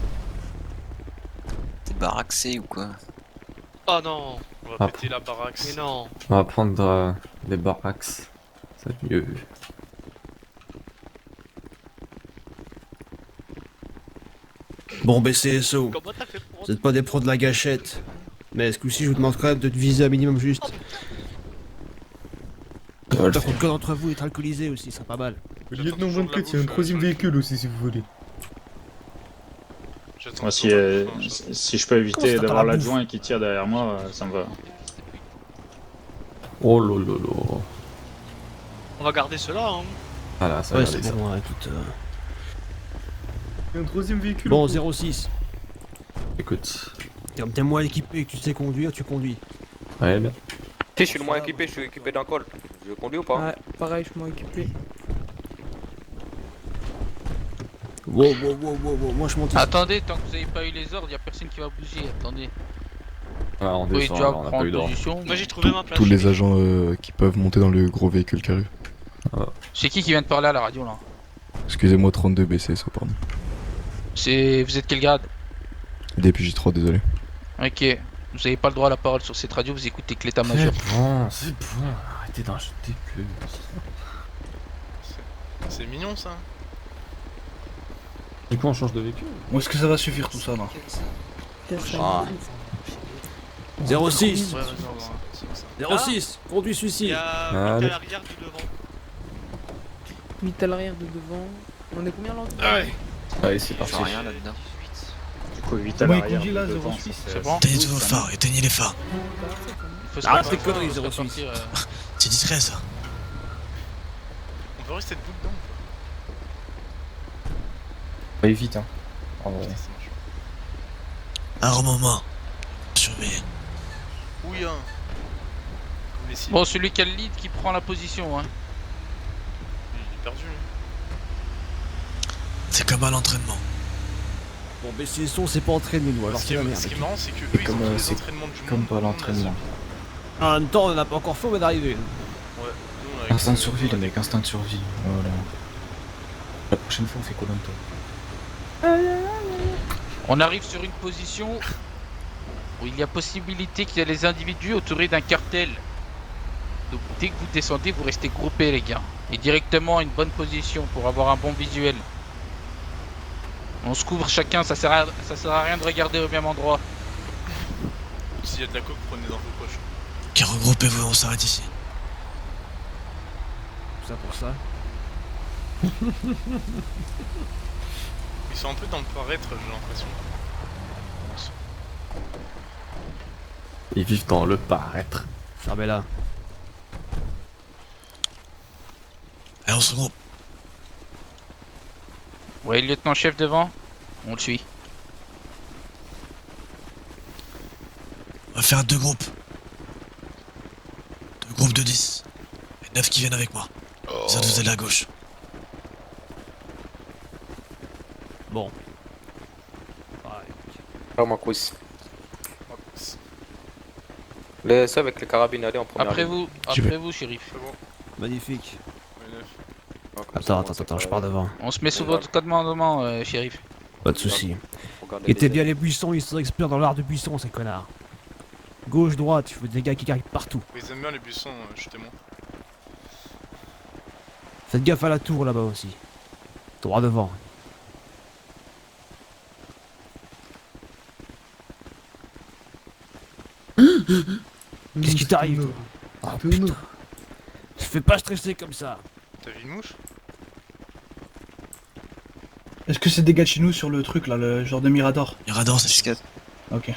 T'es baraxé ou quoi? Oh non. On va Ah. péter la Barax. Mais non. On va prendre les barax. C'est mieux. Bon, BCSO. Comment t'as fait pour Vous êtes pas des pros de la gâchette. Mais ce coup-ci, je vous demande quand même de te viser un minimum juste. Par contre, qu'un d'entre vous est alcoolisé aussi, ce serait pas mal. Lieutenant 24, il y a un troisième véhicule aussi si vous voulez. Moi, si je peux éviter d'avoir l'adjoint qui tire derrière moi, ça me va. Oh lolo. On va garder cela, hein. Voilà, ça Ouais, va c'est aller, ça. bon, écoute. Il y a un troisième véhicule. Bon, 06. Écoute. Comme t'es moins équipé et que tu sais conduire, tu conduis. Ouais, bien. Si je suis le moins équipé, je suis équipé d'un col. Je conduis ou pas? Ouais, pareil, je suis moins équipé. Wow, moi je monte ici. Attendez, tant que vous avez pas eu les ordres, y a personne qui va bouger, attendez. Ouais, on Oui, descend, tu vas alors, on n'a pas prendre eu d'ordre. position. Moi j'ai trouvé ma place. Tous les agents qui peuvent monter dans le gros véhicule carré. C'est qui vient de parler à la radio là? Excusez-moi, 32 BCSO, pardon. Vous êtes quel grade? DPJ3, désolé. Ok. Vous avez pas le droit à la parole sur cette radio, vous écoutez que l'état-major. C'est bon, arrêtez d'en jeter plus. C'est mignon ça. Du coup, on change de véhicule. Bon, est-ce que ça va suffire tout ça là? Ah. 06. Ouais, non, 06, conduit Il suicide. y a Allez. à l'arrière du devant. 8 à l'arrière de devant. On est combien là? Ouais. Allez, c'est Je parti. vois rien là-dedans. Du coup, 8 à Moi, il l'arrière. conduit là, devant, 06. C'est bon? Éteignez tous vos phares, éteignez les phares. Il faut se Arrête préparer, tes conneries, faut se 06. repartir, C'est discret ça. On peut rester debout dedans. Allez vite, hein. En vrai. Un moment. Surveillez. Oui, hein. Comme les cibles. Bon, celui qui a le lead qui prend la position, hein. Il est perdu. lui. C'est comme à l'entraînement. Bon, BCSO, c'est pas entraîné nous, alors Ce qui c'est la est merde. ce qui est marrant, c'est que eux, C'est ils comme, ont tous les c'est entraînements du monde. Comme pas Nous, on a l'entraînement. En même temps, on en a pas encore fait, on va d'arriver. Ouais, nous, on a avec- Instinct de survie, les mecs, instinct de survie. Voilà. La prochaine fois, on fait quoi toi? On arrive sur une position où il y a possibilité qu'il y a les individus autour d'un cartel. Donc dès que vous descendez, vous restez groupés les gars. Et directement à une bonne position pour avoir un bon visuel. On se couvre chacun, ça sert à rien de regarder au même endroit. S'il y a de la coke, prenez dans vos poches. Ok, regroupez-vous, on s'arrête ici. Tout ça pour ça. Ils sont un peu dans le paraître, j'ai l'impression. Ils vivent dans le paraître. Fermez-la. Allez, on se regroupe. Vous voyez le lieutenant-chef devant? On le suit. On va faire 2 groupes. 2 groupes de 10. Et 9 qui viennent avec moi. Les autres, vous allez à gauche. Bon. Alors, Marcus. Ceux avec les carabines, allez en première Après ligne. vous, shérif. Magnifique. Attends, je pars devant. On se met sous votre commandement, shérif. Pas de soucis. Regardez Guettez les- bien les buissons, ils sont experts dans l'art de buisson, ces connards. Gauche, droite, il faut des gars qui arrivent partout. Ils aiment bien les buissons, je suis témoin. Faites gaffe à la tour là-bas aussi. Droit devant. Qu'est-ce qui t'arrive toi? Oh putain. Je fais pas stresser comme ça. T'as vu une mouche? Est-ce que c'est des gars de chez nous sur le truc là, le genre de Mirador? Mirador, c'est ce Ok.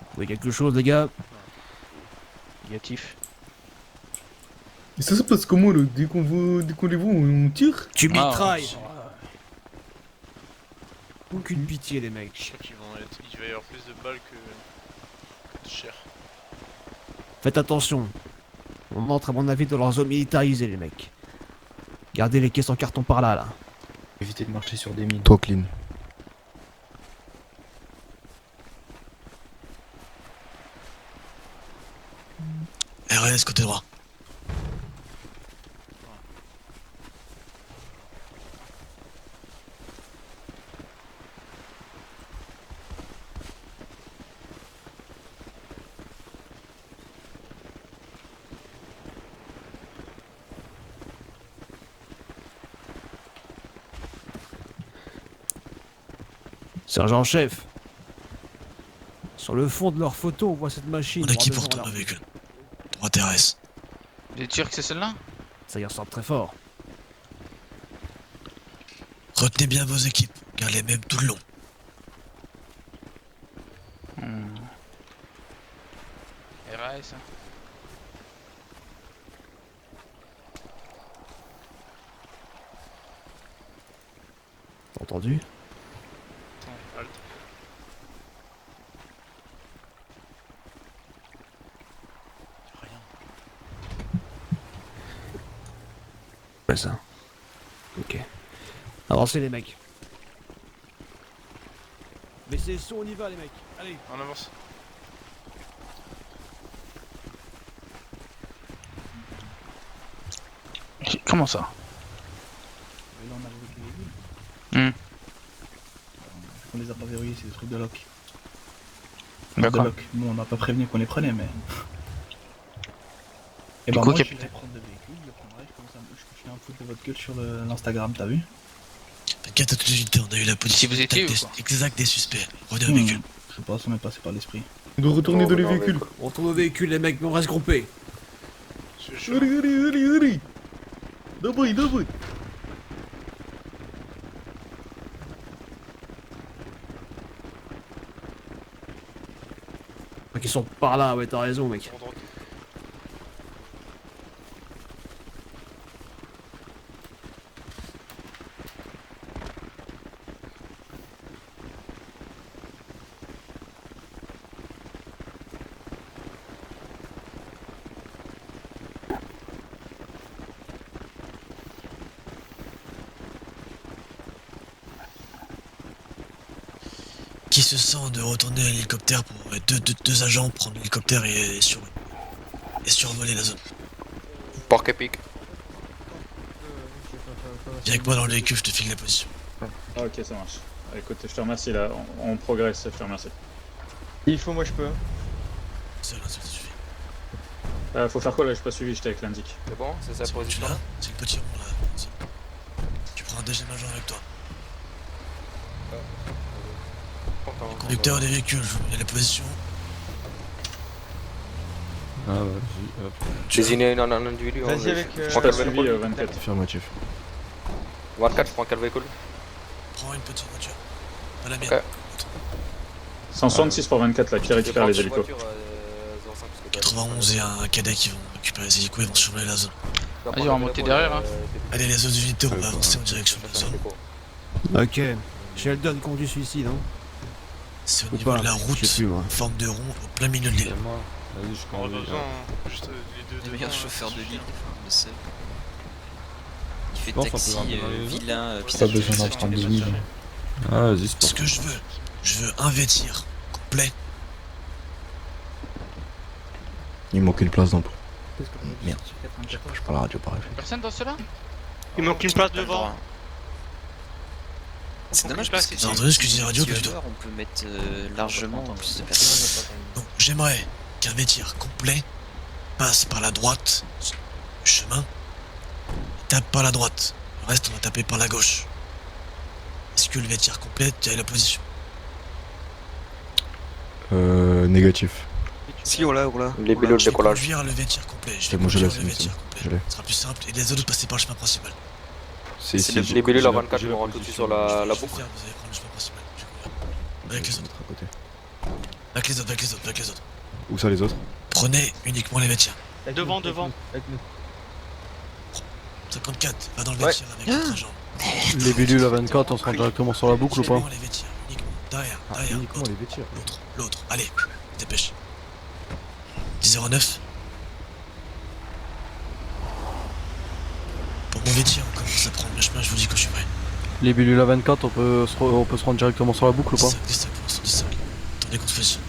Vous voyez quelque chose les gars? Négatif. Et ça se passe comment là? Dès qu'on les voit, on tire? Tu Ah, mitrailles. Aucune pitié les mecs. Je crois qu'il va y avoir plus de balles que de chair. Faites attention. On entre à mon avis dans leur zone militarisée les mecs. Gardez les caisses en carton par là là. Évitez de marcher sur des mines. Trop clean. RS, côté droit. Sergent-chef. Sur le fond de leur photo, on voit cette machine. On a qui droit pour devant, tourner là. le véhicule? Droit RS. Vous êtes sûr que c'est celle-là? Ça y ressemble très fort. Retenez bien vos équipes, car les mêmes tout le long. RAS. Entendu? Attends, halte. Ouais ça. Ok. Avancez les mecs. Baissez le son, on y va les mecs. Allez. On avance. Comment ça? Et là on arrive avec les véhicules. On les a pas verrouillés, c'est des trucs de lock. D'accord. De lock. Bon, on n'a pas prévenu qu'on les prenait, mais. Et Du bah coup, moi je capitaine. vais prendre le véhicule, je le prendrai, je fais un foot de votre gueule sur l'Instagram, t'as vu? T'inquiète à toute unité, on a eu la position Si vous étiez exacte des suspects. Revenez au Hmm. véhicule. Je sais pas, ça m'est passé par l'esprit. On doit retourner dans les véhicules. On tourne au véhicule les mecs, mais on reste groupés. Allez. Давай. Ils sont par là, ouais t'as raison mec. Qui se sent de retourner à l'hélicoptère pour deux agents prendre l'hélicoptère et survoler la zone? Porc épique. Viens avec moi dans le véhicule, je te file la position. Ah, ok, ça marche. Écoute, je te remercie là, on progresse, je te remercie. Il faut, moi je peux. Seul, ça suffit. Faut faire quoi là? Je suis pas suivi, j'étais avec l'indic. C'est bon, c'est sa position. C'est le petit rond là. Tu prends un deuxième agent avec toi. Conducteur des véhicules, il y a la position. Ah vas-y, hop. Désignez un individu. Vas-y avec. Je prends quel véhicule 24. Affirmatif. 24, je prends quel véhicule? Prends une petite voiture. Pas la mienne. Ok. 166 pour 24 là, qui récupère les hélicos. 91 et un cadet qui vont récupérer les hélicos, ils vont surveiller la zone. Vas-y, on va monter derrière. Hein. Allez, les autres unités, on va avancer en direction de la zone. Ok. Sheldon conduit celui-ci, non? C'est au Ou niveau pas, de la je route, sais plus, moi. forme de rond, au plein milieu de l'île. Vas-y, je On a conduis. besoin, juste les deux Le meilleur devant, chauffeur de ça l'île, suffit. le seul. Il fait pense qu'on peut taxi, ramener dans les vilain, Pas besoin d'en prendre 10 000. Ah vas-y, c'est Ce que je veux un vêtir complet. Il manque une place dans le. Merde. Je parle à la radio pareil. Personne dans cela? Il manque une place devant. C'est dommage parce que T'as entendu ce que je disais radio, si plutôt? on peut mettre largement plus de personnes. Donc j'aimerais qu'un vêtir complet passe par la droite du chemin, et tape par la droite. Le reste, on va taper par la gauche. Est-ce que le vêtir complet, tu as la position? Négatif. Si, on l'a. Les pilotes de décollage. Je vais conduire le vêtir complet. Je C'est vais bon, je l'ai, conduire le c'est vêtir bon, complet. je l'ai. Ce sera plus simple et les autres passer par le chemin principal. C'est Les pilotes à 24, ils vont tout de suite sur la Je vais boucle. faire, vous allez prendre le chemin principal. Je vais conduire. Avec les autres. À côté. Avec les autres, avec les autres, avec les autres. Où ça les autres? Prenez uniquement les vêtirs. Devant, devant. 54, va dans le vêtir avec notre agent. Les bidules à 24, on se rend directement sur la boucle ou pas? Uniquement les vêtirs, uniquement. Derrière, derrière. Uniquement les vêtirs. L'autre, allez, dépêche. 1009. Pour mon vêtir, on commence à prendre le chemin, je vous dis que je suis prêt. Les bidules à 24, on peut se rendre directement sur la boucle ou pas? 10 pour l'instant, 10. Attendez qu'on se fasse.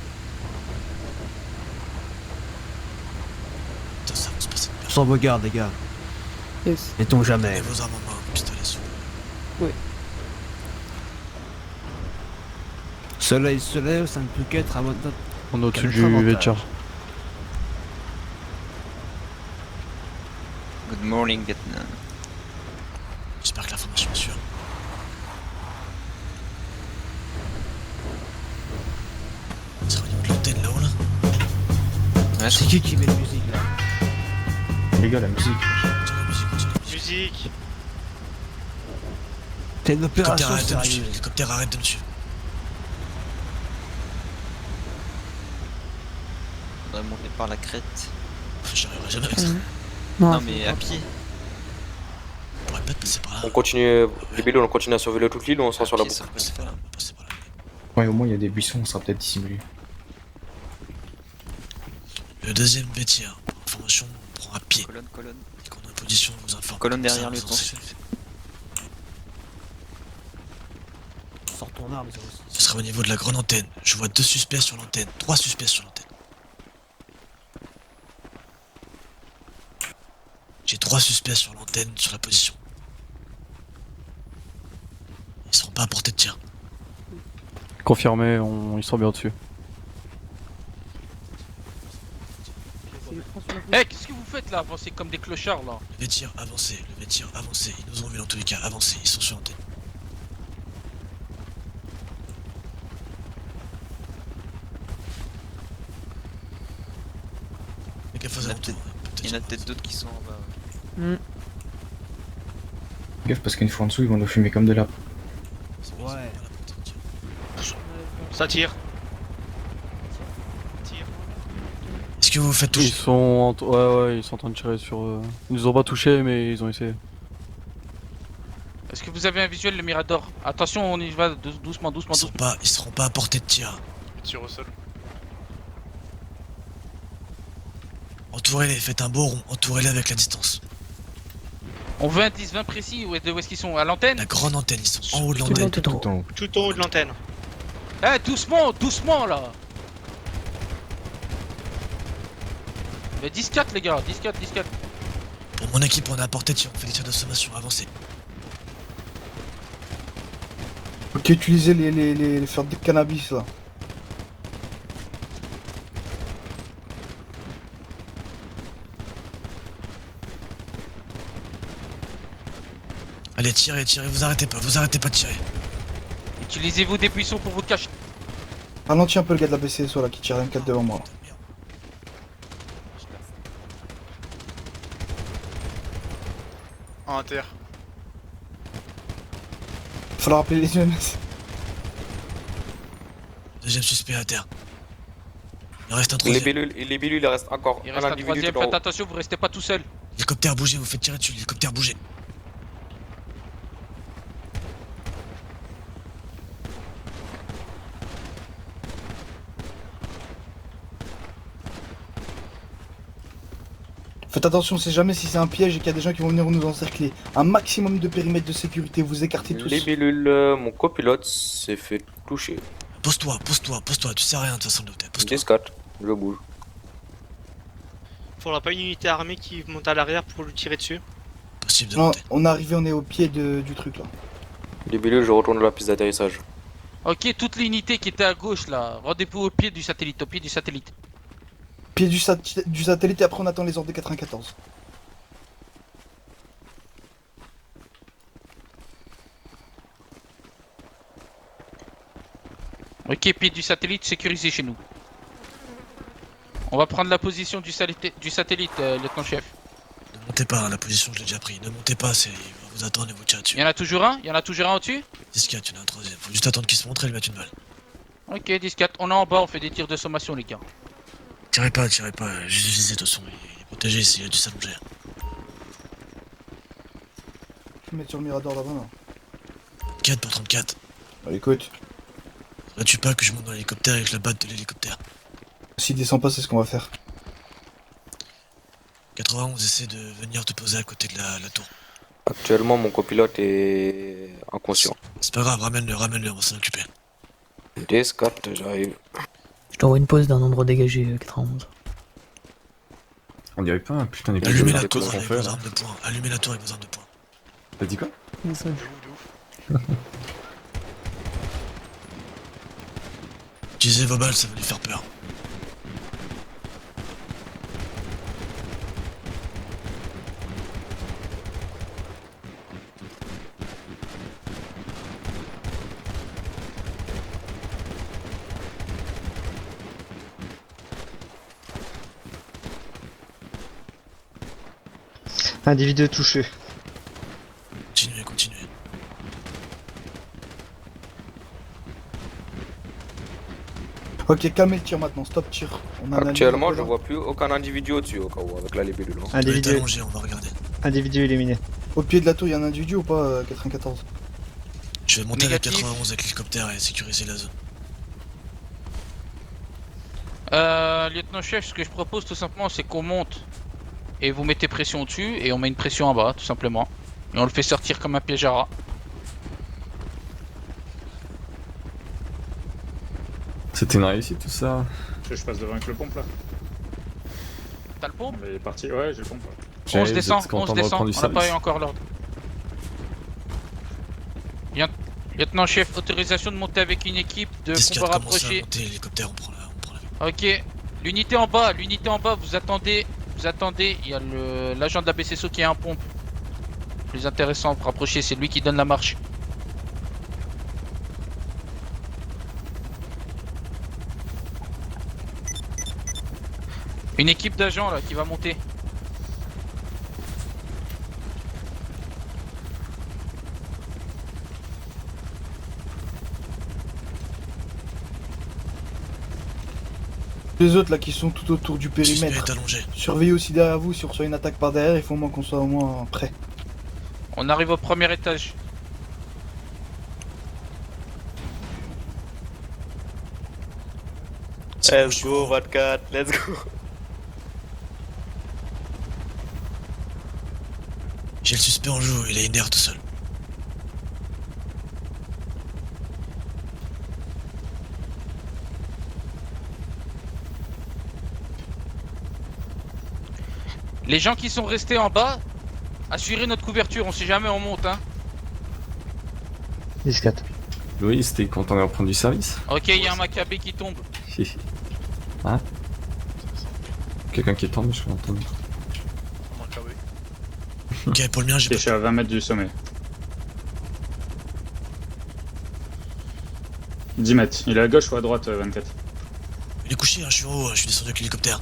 Putain, ça avance pas cette merde. Sans vos gardes, les gars. Yes. Mettons jamais. Prenez vos armes en main, pistolet sur. Oui. Soleil se lève, ça ne peut qu'être à votre. On est au-dessus Quel du avantage. vêtir. Good morning, Vietnam. J'espère que l'information est sûre. C'est au niveau de l'antenne là-haut là. Ouais, C'est qui met la musique là? Les gars, la musique. Tiens, la musique, tiens, la musique. Musique. C'est une L'hélicoptère opération arrête de me suivre, sérieuse. l'hélicoptère arrête de me suivre. On va monter par la crête. J'arriverai jamais avec ça. Non, mais à pied. On pourrait peut-être passer par là. On continue, les pilotes, on continue à surveiller toute l'île ou on sera sur la À pied, boucle? ça passe pas là. Ouais, au moins il y a des buissons, on sera peut-être dissimulé. Le deuxième vêtir. Information, on prend à pied. Colonne, colonne. Dès qu'on est en position, on vous informe. Colonne derrière Ça, le vous en temps. savez. Sors ton arme, ça aussi. Ce sera au niveau de la grande antenne. Je vois 2 suspects sur l'antenne. 3 suspects sur l'antenne. J'ai 3 suspects sur l'antenne, sur la position. Ils seront pas à portée de tir. Confirmé, ils sont bien au-dessus. Eh, qu'est-ce que vous faites là? Avancez comme des clochards là. Le vêtir avancé, le vêtir avancé. Ils nous ont vu dans tous les cas, avancé. Ils sont sur l'antenne. Fais gaffe aux alentours. Il y en a peut-être d'autres qui sont en bas. Mm. Gaffe parce qu'une fois en dessous, ils vont nous fumer comme de la. Ouais. Ça tire. Est-ce que vous vous faites Ils toucher? sont ouais, ils sont en train de tirer sur. Ils nous ont pas touché, mais ils ont essayé. Est-ce que vous avez un visuel, le Mirador? Attention, on y va doucement, doucement, doucement. Ils seront pas à portée de tir. Tire au sol. Entourez-les, faites un beau rond, entourez-les avec la distance. On veut un 10-20 précis, où est-ce qu'ils sont? À l'antenne? La grande antenne, ils sont en haut de l'antenne. Tout en haut. Tout en haut de l'antenne. Eh, doucement, doucement là. Mais 10-4 les gars, 10-4, 10-4. Pour mon équipe, on est à portée de tir, on fait des tirs de sommation, avancez. Ok, utilisez les faire de cannabis là. Allez, tirez, tirez, vous arrêtez pas de tirer. Utilisez-vous des buissons pour vous cacher. Ralentis un peu le gars de la BCSO là qui tire un 4 devant moi. Là. En inter. Falloir appeler les UMS. Deuxième suspect à terre. Il reste un troisième. Les bellules, il reste encore Il un reste un individu troisième, tout en faites haut. attention, vous restez pas tout seul. Hélicoptère bougez, vous faites tirer dessus, l'hélicoptère bougez. Faites attention, c'est jamais si c'est un piège et qu'il y a des gens qui vont venir nous encercler. Un maximum de périmètre de sécurité, vous écartez tous. Les bellules, mon copilote s'est fait toucher. Pose-toi, tu sais rien de toute façon de l'hôtel. 10-4, je bouge. Faudra pas une unité armée qui monte à l'arrière pour lui tirer dessus. Possible de Non, monter. on est arrivé, on est au pied du truc là. Les bellules, je retourne à la piste d'atterrissage. Ok, toute l'unité qui était à gauche là, rendez-vous au pied du satellite, au pied du satellite. Pied du satellite et après on attend les ordres de 94. Ok, pied du satellite sécurisé chez nous. On va prendre la position du satellite, lieutenant-chef. Ne montez pas, la position je l'ai déjà pris. Ne montez pas, il va vous attendre et vous tirer dessus. Il y en a toujours un? Il y en a toujours un au-dessus? 10-4, il y en a un troisième. Faut juste attendre qu'il se montre et lui mettre une balle. Ok, 10-4, on est en bas, on fait des tirs de sommation les gars. Tirez pas, juste visez de toute façon, il est protégé s'il a dû s'allonger. Je vais mettre sur le mirador là-bas là. 4 pour 34. Bah, écoute. Là tu pas que je monte dans l'hélicoptère et que je la batte de l'hélicoptère. S'il descend pas, c'est ce qu'on va faire. 91, essaie de venir te poser à côté de la tour. Actuellement, mon copilote est inconscient. C'est pas grave, ramène-le, on va s'en occuper. 10-4, j'arrive. Je t'envoie une pause d'un endroit dégagé 91. On dirait pas un putain d'épisode. Allumez de la tour Narcos qu'on avec fait, vos là. armes de poing. Allumez la tour avec vos armes de poing. T'as dit quoi? Utilisez vos balles, ça va lui faire peur. Individu touché. Continuez. Ok, calmez le tir maintenant, stop tir. On a un Actuellement, individu je là. vois plus aucun individu au-dessus, au cas où, avec la libellule. hein. Individu. allongé, on va regarder. Individu éliminé. Au pied de la tour, il y a un individu ou pas 94? Je vais monter à la Négatif. 91 avec l'hélicoptère et sécuriser la zone. Lieutenant-chef, ce que je propose tout simplement, c'est qu'on monte et vous mettez pression au-dessus et on met une pression en bas, tout simplement. Et on le fait sortir comme un piège à rat. C'était une réussite tout ça. Je passe devant avec le pompe là. T'as le pompe? Il est parti, ouais, j'ai le pompe. On se descend, reprendre du on n'a pas eu service. encore l'ordre. Lieutenant-chef, autorisation de monter avec une équipe de 10-4, combat commencez à rapproché. monter l'hélicoptère, on prend la... Ok, l'unité en bas, vous attendez, il y a l'agent de la BCSO qui a un pompe. Plus intéressant, pour rapprocher, c'est lui qui donne la marche. Une équipe d'agents là qui va monter. Les autres là qui sont tout autour du Suspect périmètre. est allongé. Surveillez aussi derrière vous, si on reçoit une attaque par derrière, il faut au moins qu'on soit au moins prêt. On arrive au premier étage. Let's go, 24, let's go. J'ai le suspect en joue, il est inerte tout seul. Les gens qui sont restés en bas, assurez notre couverture, on sait jamais on monte hein. 10-4. Oui, c'était quand on est reprendre du service. Ok, il y a un Maccabée qui tombe. Hein? Quelqu'un qui est tombé, je l'ai entendu. Ok, pour le mien, j'ai Je suis à 20 mètres du sommet. 10 mètres. Il est à gauche ou à droite, 24? Il est couché, hein, je suis en haut, je suis descendu avec l'hélicoptère.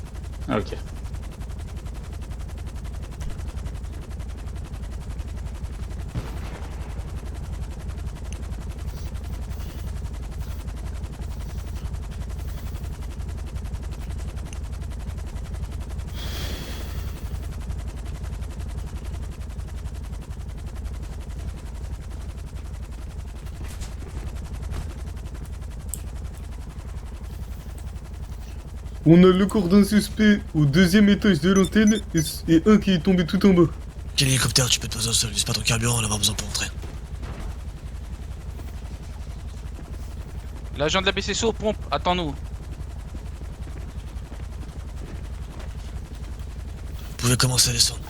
Ah, ok. On a le corps d'un suspect au 2e étage de l'antenne et un qui est tombé tout en bas. Quel hélicoptère tu peux te poser au sol? Use pas ton carburant, on va avoir besoin pour entrer. L'agent de la BCSO pompe, attends-nous. Vous pouvez commencer à descendre.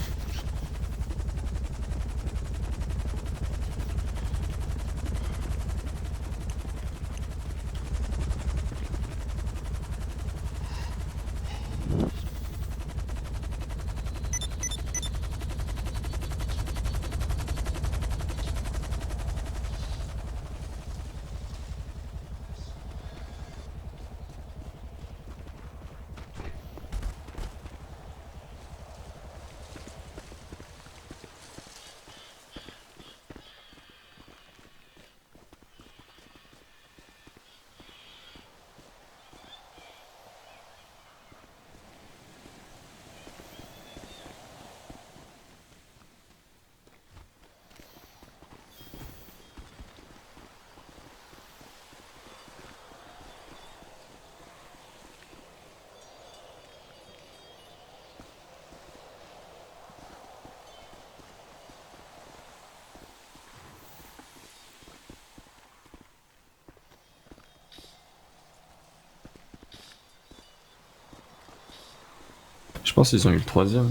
Je pense qu'ils ont eu le 3e.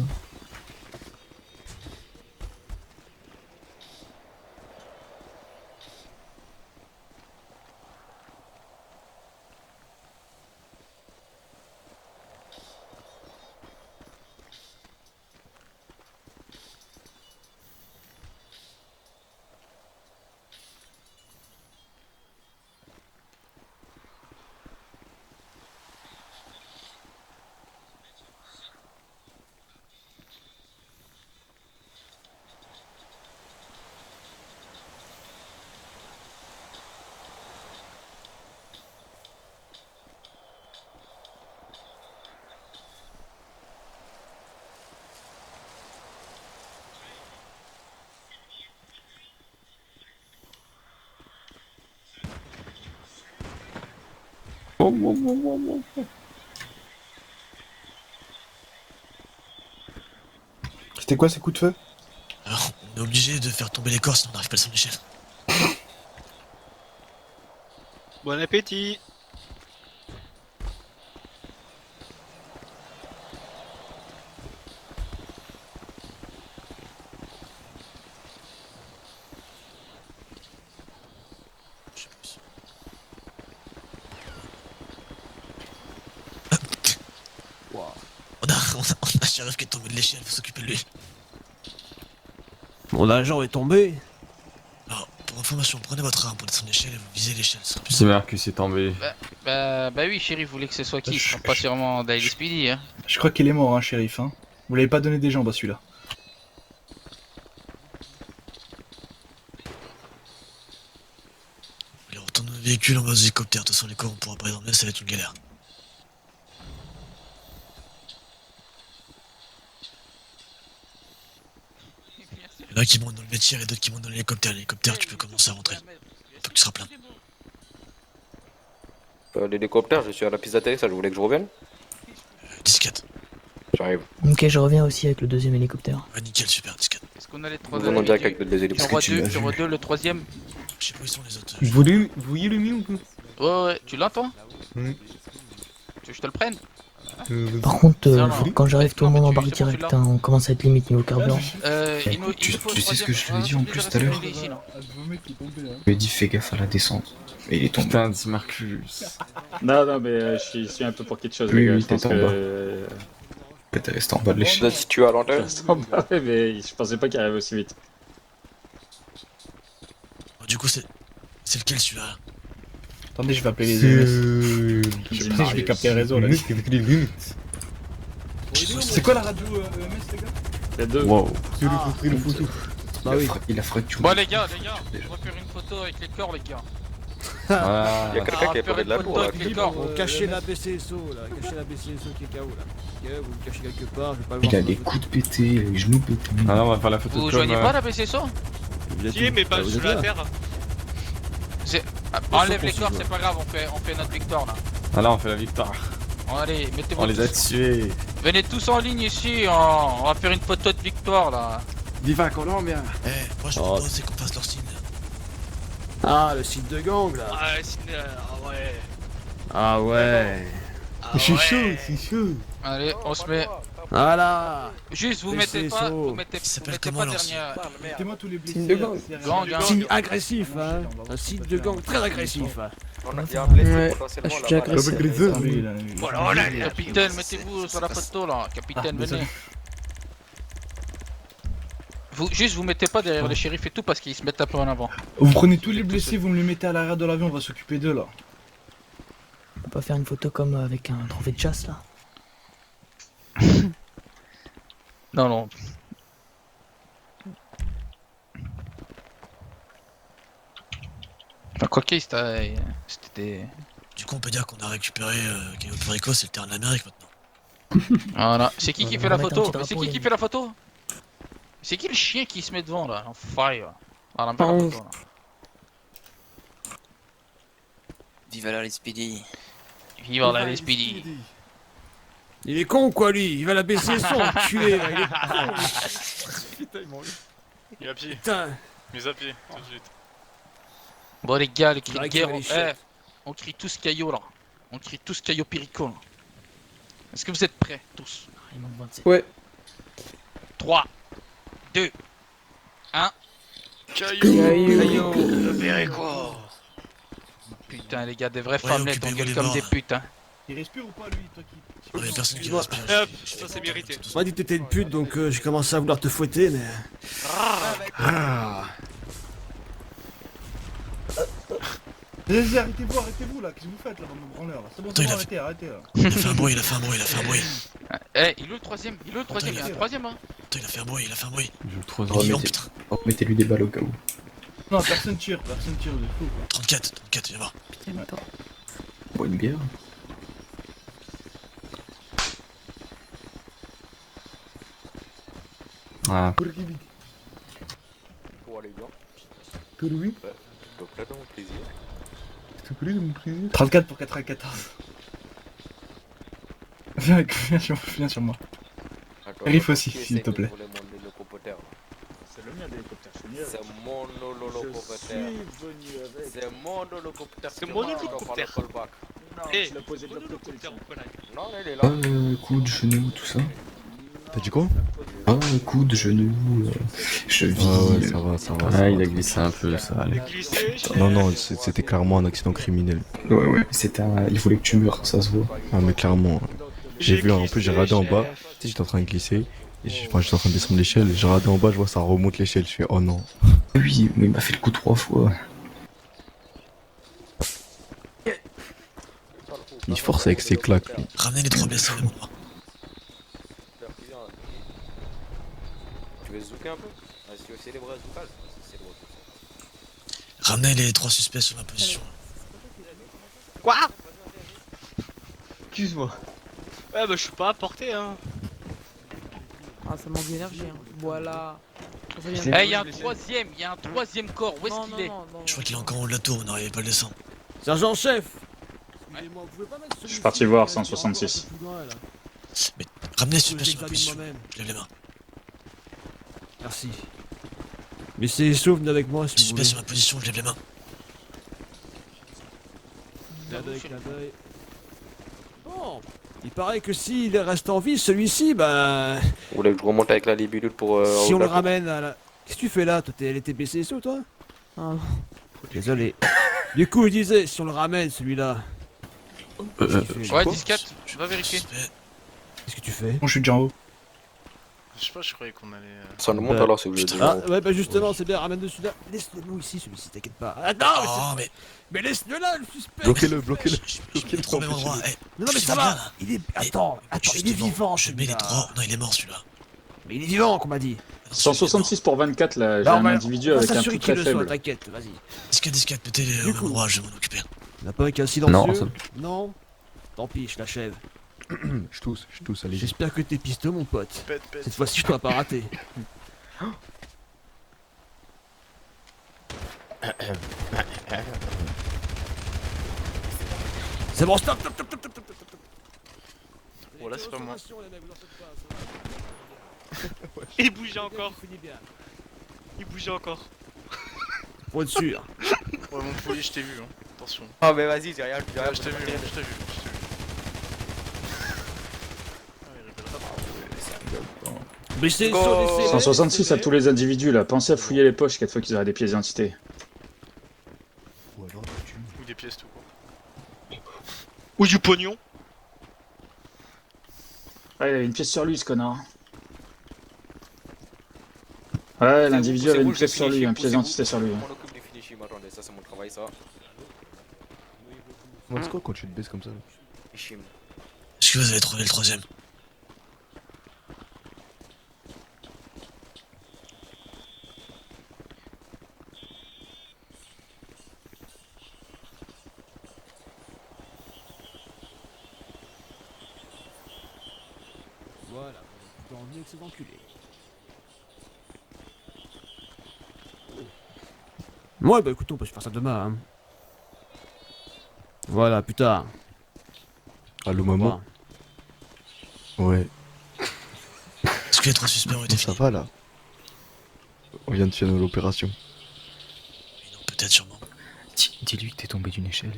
C'était quoi ces coups de feu? Alors, on est obligé de faire tomber les corps sinon on n'arrive pas à son échelle. Bon appétit. On a Sheriff qui est tombé de l'échelle, faut s'occuper de lui. Mon agent est tombé. Alors, pour information, prenez votre arme pour descendre l'échelle et vous visez l'échelle, ce sera plus C'est Marcus est tombé. Bah oui, shérif, vous voulez que ce soit qui? Pas sûrement Daily Speedy, hein. Je crois qu'il est mort, hein, shérif. Hein. Vous l'avez pas donné des jambes à celui-là. Allez, on retourne au véhicule, on va aux hélicoptères. De toute façon, les corps, on pourra pas les emmener, ça va être une galère. Il y en a qui montent dans le métier et d'autres qui montent dans l'hélicoptère. L'hélicoptère, tu peux commencer à rentrer. Faut que tu seras plein. L'hélicoptère, je suis à la piste d'atterrissage, vous voulez que je revienne? Disquette. J'arrive. Ok, je reviens aussi avec le 2e hélicoptère. Ouais, nickel, super, disquette. Est-ce qu'on a les 3 Nous venons direct avec les hélicoptères. Sur 2, le 3e. Je sais pas où ils sont les autres. Vous voyez le mien ou pas? Ouais, tu l'entends? Oui. Tu veux que je te le prenne? Par contre, quand j'arrive, tout le monde embarque direct. Hein, on commence à être limite niveau carburant. Tu sais ce que je lui ai dit en plus tout à l'heure? Je lui ai dit fais gaffe à la descente. Et il est tombé. Putain, dis Marcus. Non, mais je suis un peu pour quelque chose, Oui, les gars. oui, Je pense t'étais en que. T'es resté en bas de l'échelle. Si tu es à l'antenne? Mais je pensais pas qu'il arrive aussi vite. Du coup, c'est lequel celui-là? Attendez, je vais appeler les EMS. Je vais capter le réseau là. C'est quoi la radio EMS, les gars? Il y a 2. Wow. Une photo. Bah oui. Il a fracturé. Bon les gars, on va faire une photo avec les corps, les gars. Voilà. Il y a quelqu'un qui est près de la photo tour. avec les corps. Cachez la BCSO là, cachez la BCSO qui est KO là. Ok, vous le cachez quelque part, je vais pas le voir. Il a les coudes pétés, les genoux pétés. Ah non, on va faire la photo Vous de joignez com. pas la BCSO? Si, mais pas sous la terre. Enlève les corps, c'est pas grave, on fait notre victoire là. Ah là, on fait la victoire. Allez, mettez-vous On les a tous. tués. Venez tous en ligne ici, on va faire une photo de victoire là. Viva Colombia. Moi je propose c'est qu'on fasse leur signe. Ah, le site de gang là. Ah ouais, c'est... ouais. Ah ouais. C'est chaud, c'est chaud. Allez, on se met. Voilà. Juste, vous mettez pas, vous mettez pas dernière. Mettez-moi tous les blessés. Signe de gang. Gang, Signe agressif, hein. Un site de gang très agressif. Il y a un blessé Ouais, potentiellement je suis là-bas. agressif. Voilà, capitaine, mettez-vous sur la photo là. Capitaine, venez. Juste, vous mettez pas derrière le shérif et tout parce qu'ils se mettent un peu en avant. Vous prenez tous les blessés, vous me les mettez à l'arrière de l'avion, on va s'occuper d'eux là. On peut pas faire une photo comme avec un trophée de chasse là. Non, non. Enfin, quoi qu'il c'était... Du coup on peut dire qu'on a récupéré Cayo Perico, c'est le terrain de l'Amérique maintenant. Voilà. C'est qui On fait va la mettre un photo? petit Mais c'est drapeau, qui les fait la photo? C'est qui le chien qui se met devant là? En fire. Voilà, on fait la photo là. Viva la SPD. Viva la SPD. Il est con quoi lui, il va la baisser son enculé là, il est con. Putain, ils m'ont eu. Il est à pied. Putain. Mise à pied, tout de suite. Bon les gars, les cris de Faudrait guerre, qu'il y ait les chefs. on crie tous Caillot là. On crie tous Caillot Perico là. Est-ce que vous êtes prêts tous? Ouais. 3, 2, 1. Caillou. Perico. Putain les gars, des vraies Ouais, femmelettes, on occupez-vous gueule des comme morts, des là. putes hein. Il respire ou pas lui, toi qui... Il y a personne qui respire. Ça c'est mérité. On m'a dit que t'étais une pute donc j'ai commencé à vouloir te fouetter mais... Ah. Vas-y, arrêtez-vous là, qu'est-ce que vous faites là, bande de branleurs là? C'est bon, Attends, il a arrêtez là. Il a fait un bruit, il a fait un bruit, il a fait un bruit. Eh, il est où le troisième? Il est où le troisième? Il y a un troisième hein? Attends, il a fait un bruit, il a fait un bruit. Je le troisième. Il est en putain. Remettez-lui des balles au cas où. Non, personne tire de fou quoi. 34, viens voir. Bois une bière. Ah. Pour les gars. Pour lui, Donc là, dans mon plaisir. s'il te plaît, mon plaisir. 34 pour 94. Viens sur moi. Riff aussi, s'il te plaît. C'est le mien l'hélicoptère, je suis venu avec. C'est mon holocoptère. C'est mon holocoptère. C'est mon holocoptère. Non, Eh, tu l'as posé de l'autre côté. hélicoptère, mon connard. Non, il est là. Coude, genou, tout ça. T'as dit quoi? Coude, genou, cheville. Ah ouais, ça va, ça va. Ah, il a glissé un peu, ça allait. Non, c'était clairement un accident criminel. Ouais, il voulait que tu meurs, ça se voit. Ah, mais clairement. J'ai vu, en plus, j'ai regardé en bas. Tu sais, j'étais en train de glisser. J'étais en train de descendre l'échelle. J'ai regardé en bas, je vois ça remonte l'échelle. Je fais, oh non. Oui, mais il m'a fait le coup 3 fois. Il force avec ses claques, lui. Ramenez les 3 blessés à moi. Tu veux zouker un peu? Ah, si tu veux célébrer un zoukage, c'est le retour. Ramenez les 3 suspects sur ma position. Quoi? Excuse-moi. Ouais, bah je suis pas à portée hein. Ah, ça manque d'énergie. Hein. Voilà. Eh, il y a un troisième corps, où est-ce qu'il est? Je crois qu'il est encore en haut de la tour, on n'arrivait pas à le descendre. Sergent-chef. Je suis parti voir 166. Mais ramenez les suspects sur ma position. Je lève les mains. Merci. Mais c'est souvenez avec moi si vous Suspect voulez. sur ma position, je lève les mains. Clin d'œil, clin d'œil. Bon, il paraît que s'il reste en vie, celui-ci, bah... Vous voulez que je remonte avec la libellule pour... si on le ramène à la... Qu'est-ce que tu fais là? Toi, elle était BCSO, toi? Ah non. Désolé. Du coup, je disais, si on le ramène, celui-là... Ouais, 10-4, je vais vérifier. Qu'est-ce que tu fais? Bon, je suis déjà en haut. Je sais pas, je croyais qu'on allait... Ça nous monte alors si vous voulez. Ah, ouais, bah justement, c'est bien, ramène-le celui-là. Laisse-le nous ici, celui-ci, t'inquiète pas. Ah non, mais laisse-le là, le suspect. Bloquez-le. Trop même endroit. Non, mais ça va. Il est... Attends, il est vivant, Je mets les 3. Non, il est mort celui-là. Mais il est vivant, qu'on m'a dit. 166 pour 24 là, j'ai Bah, un individu avec un s'assurer tout très qu'il le soit, faible. t'inquiète, vas-y. 10-4, mettez-les au même endroit, je vais m'en occuper. Il n'a pas un cas silencieux? Non, ça- Non. Tant pis, je l'achève. Je tousse, allez. J'espère que t'es pisteux, mon pote. Pète. Cette fois-ci, je dois pas rater. C'est bon, stop. c'est pas moi. Il bougeait encore. Il bougeait encore. Pour être sûr. Ouais, mon poulet, je t'ai vu, hein. Attention. Oh, mais vas-y, j'ai rien, Ouais, je t'ai vu, je t'ai vu, je t'ai vu. Baissez Go. sur les CV, 166 à tous les individus là, pensez à fouiller les poches 4 fois qu'ils auraient des pièces d'identité. Ou des pièces tout court. Ou du pognon. Ouais, il avait une pièce sur lui ce connard. Ouais, l'individu avait une pièce sur lui, une pièce d'identité sur lui. On occupe des finis chim, attendez, ça c'est mon travail ça. Moi, c'est quoi quand tu te baisses comme ça là? Chim. Est-ce que vous avez trouvé le troisième? Voilà, tu en venir avec ces enculés. Ouais, bah écoute, on peut se faire ça demain, hein. Voilà, putain. Allô, maman? Ouais. Est-ce que les 3 suspects ont été Ça va là? On vient de finir l'opération. peut-être sûrement? Dis-lui que t'es tombé d'une échelle.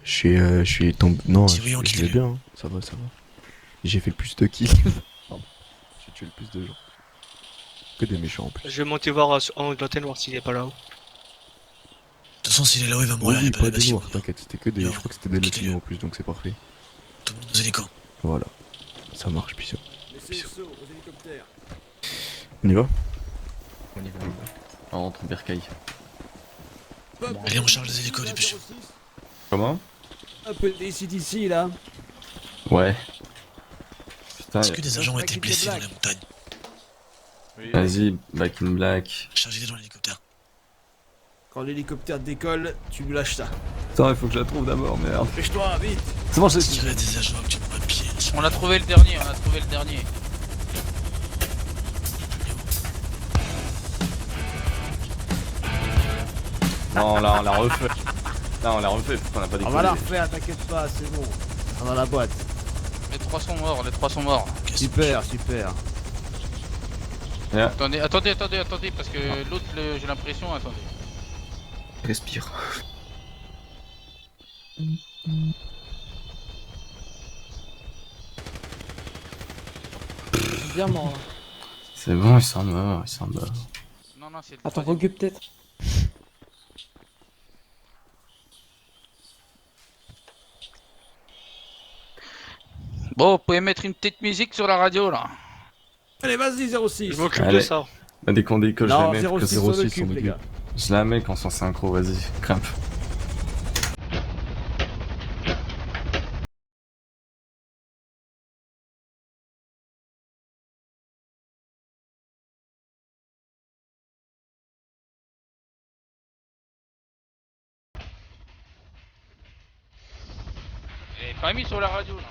Je suis tombé. Non, Si oui, on je quitte vais bien, hein. Ça va, ça va. J'ai fait le plus de kills. Pardon. J'ai tué le plus de gens. Que des méchants en plus. Je vais monter voir en Angleterre voir s'il est pas là-haut. De toute façon, s'il est là-haut, il va mourir. Oui, Il pas y a des noirs, t'inquiète, c'était que des. Je crois que c'était des latinos en plus, donc c'est parfait. Tout le monde aux hélicos. Voilà. Ça marche, Pissou. Laissez saut aux hélicoptères. On y va? On y va. On rentre en bercaille. Allez, on charge les hélicos, dépêche. Comment? Un peu d'ici d'ici là. Ouais. Putain, Est-ce que des agents ont été blessés dans les montagnes? vas-y, back in black. Chargez-les dans l'hélicoptère. Quand l'hélicoptère décolle, tu lui lâches ça. Attends, il faut que je la trouve d'abord, merde. Dépêche-toi, vite. C'est bon, je Est-ce qu'il y a des agents actuellement à pied? On a trouvé le dernier, on a trouvé le dernier. Non, là, on l'a refait. Là, on l'a refait parce qu'on a pas On décollé. va la refaire, t'inquiète pas, c'est bon. Ça va dans la boîte. Les 3 sont morts, les 3 sont morts. Super, super. Yeah. Attendez, parce que l'autre, j'ai l'impression, attendez. Respire. Bien mort là. C'est bon, ils sont morts, ils sont morts. Non, c'est le Attends, troisième. recule peut-être. Bon, vous pouvez mettre une petite musique sur la radio là. Allez, vas-y, 06. Je m'occupe de Allez. ça. Bah, dès qu'on décolle, je Non, la mets. 06 que s'en 06 occupe, les gars. Je la mets quand c'est en synchro, vas-y, grimpe. Elle est pas mis sur la radio là.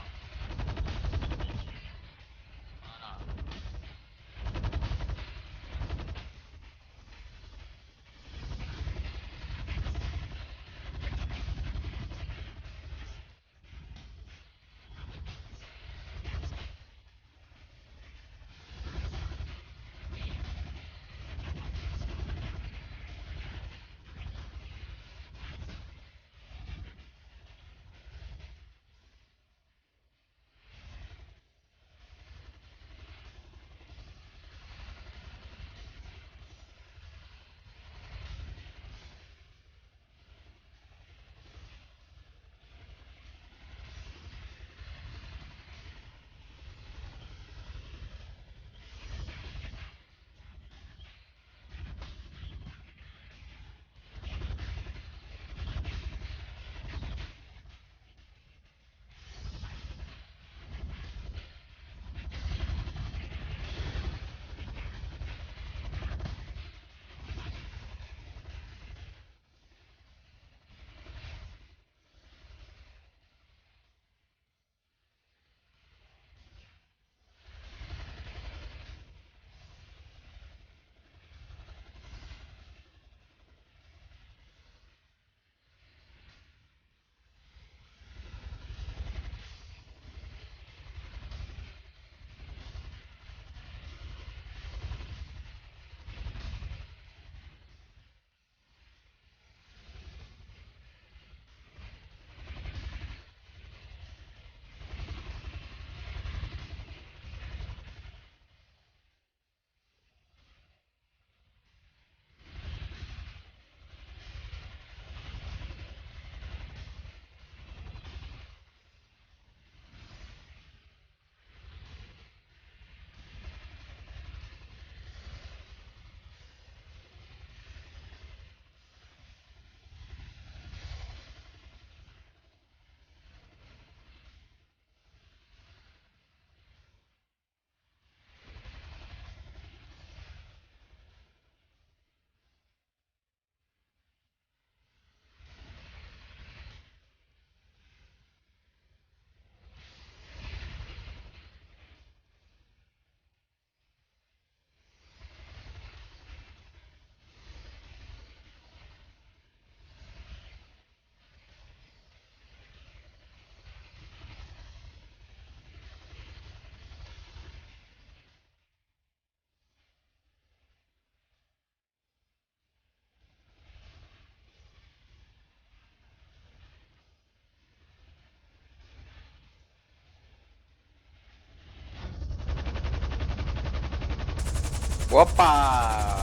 Hoppa.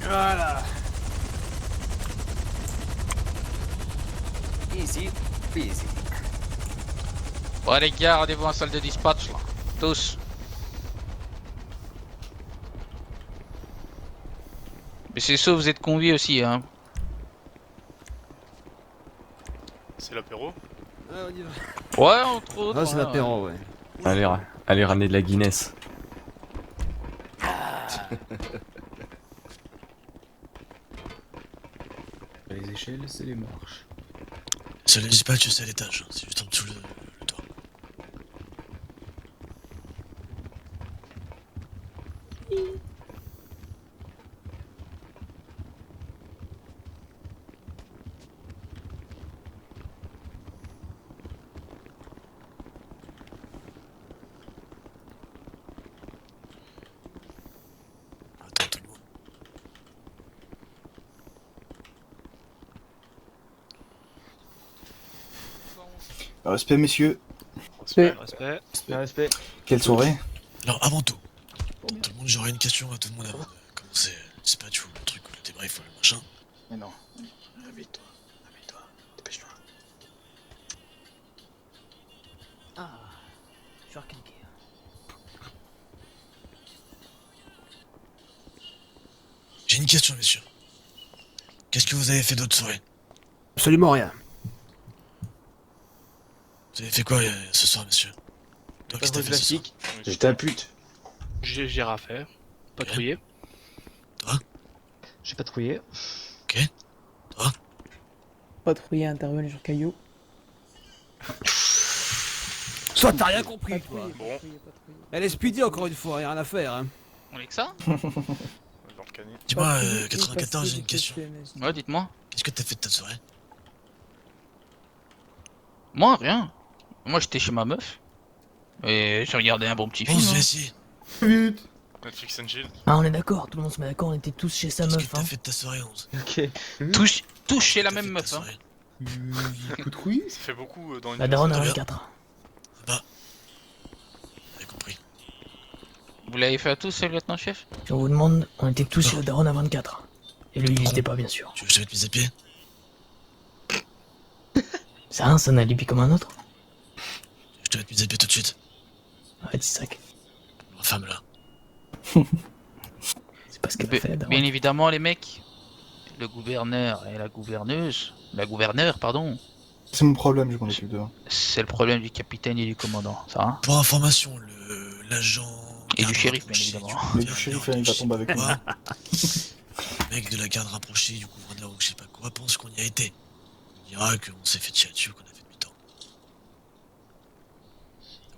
Voilà. Easy, easy. Ouais les gars, rendez-vous en salle de dispatch là. Tous. Mais c'est ça, vous êtes conviés aussi hein. C'est l'apéro? Ouais, on y va. Ouais, entre autres. Ah, c'est l'apéro, ouais. Allez, ramener de la Guinness. Les échelles, c'est les marches. Sur le dispatch, c'est à l'étage, c'est juste en dessous le toit. Respect, messieurs. Respect. Quelle soirée? Alors, avant tout, tout le monde, j'aurais une question à tout le monde avant de commencer le dispatch ou le truc ou le débrief ou le machin. Mais non. Réveille-toi, dépêche-toi. Ah, je suis recliqué. J'ai une question, messieurs. Qu'est-ce que vous avez fait d'autre soirée? Absolument rien. Vous avez fait quoi ce soir, monsieur? Toi, qu'est-ce que t'as fait ce soir? J'étais à pute. J'ai rien à faire. Patrouiller. J'ai patrouillé. Ok. Toi? Patrouiller, intervenir sur Caillou. Soit t'as rien compris, toi. Bon. Elle est speedy encore une fois, rien à faire, hein. On est que ça? Dis-moi, 94, j'ai une question. Ouais, dites-moi. Qu'est-ce que t'as fait de ta soirée? Moi, rien. Moi, j'étais chez ma meuf. Et j'ai regardé un bon petit film. On se hein. fait ici. Vite. Netflix and chill. Ah, on est d'accord, tout le monde se met d'accord, on était tous chez sa Qu'est-ce que meuf. t'as Hein. fait de ta soirée, 11? Ok. Tous chez la même meuf. Hein. Patrouille. Ça fait beaucoup dans une La daronne a personne. 24. Bah. J'ai compris. Vous l'avez fait à tous, le lieutenant-chef? Je vous demande, on était tous chez la daronne à 24. Et lui, il était pas, bien sûr. Tu veux que je te mette mes à pied? Ça, c'est un alibi comme un autre. Je te mette mes à pied tout de suite. Ouais, dis sac. Femme là. C'est pas ce qu'elle a fait, la daronne. Bien évidemment, les mecs. Le gouverneur et la gouverneuse. La gouverneure, pardon. C'est mon problème, je m'en occupe de. C'est le problème du capitaine et du commandant, ça hein. Pour information, l'agent. Et du shérif, bien évidemment. Mais du shérif, il va tomber avec moi. Le mec de la garde rapprochée, du gouverneur ou je sais pas quoi, pense qu'on y a été. On dira qu'on s'est fait tirer dessus, qu'on a fait demi-temps.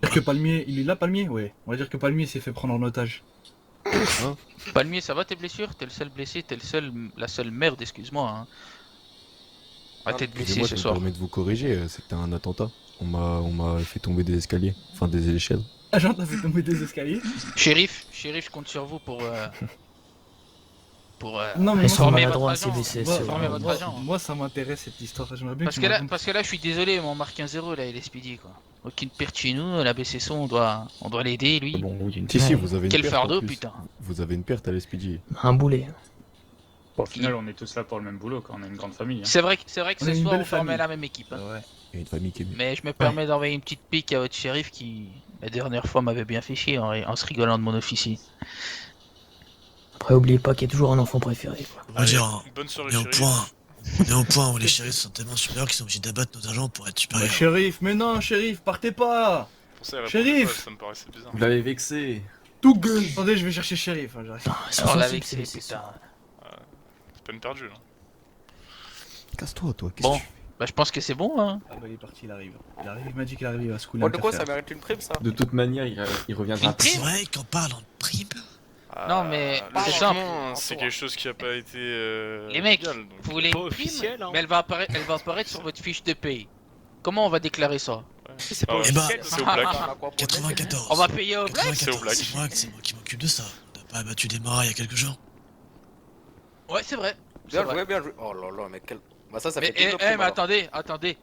Dire que Palmier, il est là, Palmier? Ouais. On va dire que Palmier s'est fait prendre en otage. Palmier, ça va tes blessures? T'es le seul blessé, t'es la seule merde, excuse-moi. Hein. Ah, t'es blessé Excusez-moi, ce je me soir. permets de vous corriger, c'était un attentat. On m'a fait tomber des escaliers, enfin des échelles. Agent, t'as fait tomber des escaliers? Shérif, je compte sur vous pour Non, mais Ils sont former maladroits, votre agent. CBC, Former votre agent. Moi, ça m'intéresse cette histoire. J'aimerais bien Parce tu que, me là, racontes. parce que là, je suis désolé, mais on marque 1-0 là, il est speedy quoi. Aucune perte chez nous, la BC on doit l'aider lui. Bon, oui, si, vous avez une Quel perte, fardeau, en plus. putain. Vous avez une perte à l'SPJ. Un boulet. Au final, on est tous là pour le même boulot quand on a une grande famille. Hein. C'est vrai que On ce est une soir belle on formait famille. la même équipe. Hein. Il y a une famille qui est mieux. Mais je me permets d'envoyer une petite pique à votre shérif qui, la dernière fois, m'avait bien fait chier en se rigolant de mon officier. Après, oubliez pas qu'il y a toujours un enfant préféré. Quoi. On va dire, Bonne soirée, on est au shérif. point. On est au point où les shérifs sont tellement supérieurs qu'ils sont obligés d'abattre nos agents pour être Mais supérieurs. shérif, mais non, shérif, partez pas! Pour ça, elle Shérif. répondait pas, ça me paraissait bizarre. Vous l'avez vexé. Tout gueule! Attendez, je vais chercher shérif. Hein, j'arrive. C'est Alors la sensible, vexée, c'est putain. C'est peine perdue là. Casse-toi, toi, qu'est-ce Bon, que tu fais? bah je pense que c'est bon hein. Ah bah il est parti, il arrive. Il m'a dit qu'il arrive, il va se couler Bon, un de quoi café. ça mérite une prime ça? De toute manière, il reviendra. Une prime C'est vrai qu'en parlant de prime, Non mais c'est simple. Logiquement, c'est quelque chose qui a pas été. Les mecs, légal, donc. vous voulez Pas une prime, officiel, hein. mais elle va apparaître sur votre fiche de paye. Comment on va déclarer ça? C'est Ah ouais, Eh ben, c'est au black. 94. On va payer au black? C'est au 94, black. c'est moi qui m'occupe de ça. On n'a pas abattu des marins il y a quelques jours. Ouais, c'est vrai. Bien C'est vrai. joué, bien joué. Oh là là, mais quel. Bah ça Mais, fait plus de mais prime. alors. attendez.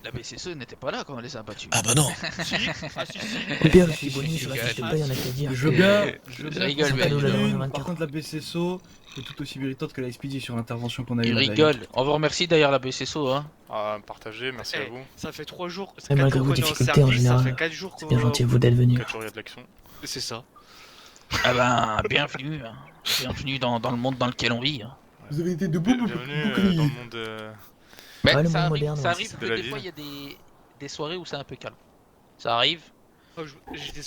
La BCSO n'était pas là quand on les a battus. Ah bah non. Au pire, je suis boni sur la fiche de paye, on a qu'à dire. Je veux bien, Je rigole, mais par contre, la BCSO est tout aussi méritante que la SPD sur l'intervention qu'on a eue. il rigole. On vous remercie d'ailleurs la BCSO, hein. Ah, partagez, merci à vous. Ça fait 3 jours. Mais malgré vos difficultés en général, c'est bien gentil à vous d'être venu. 4 jours, il y a de l'action. C'est ça. Ah ben, bienvenue. Hein. Bienvenue dans le monde dans lequel on vit. Hein. Vous avez été debout, Bienvenue dans le monde Mais Ouais, le ça monde arrive, moderne, ça ouais, arrive c'est que de la des ville. fois il y a des soirées où c'est un peu calme. Ça arrive.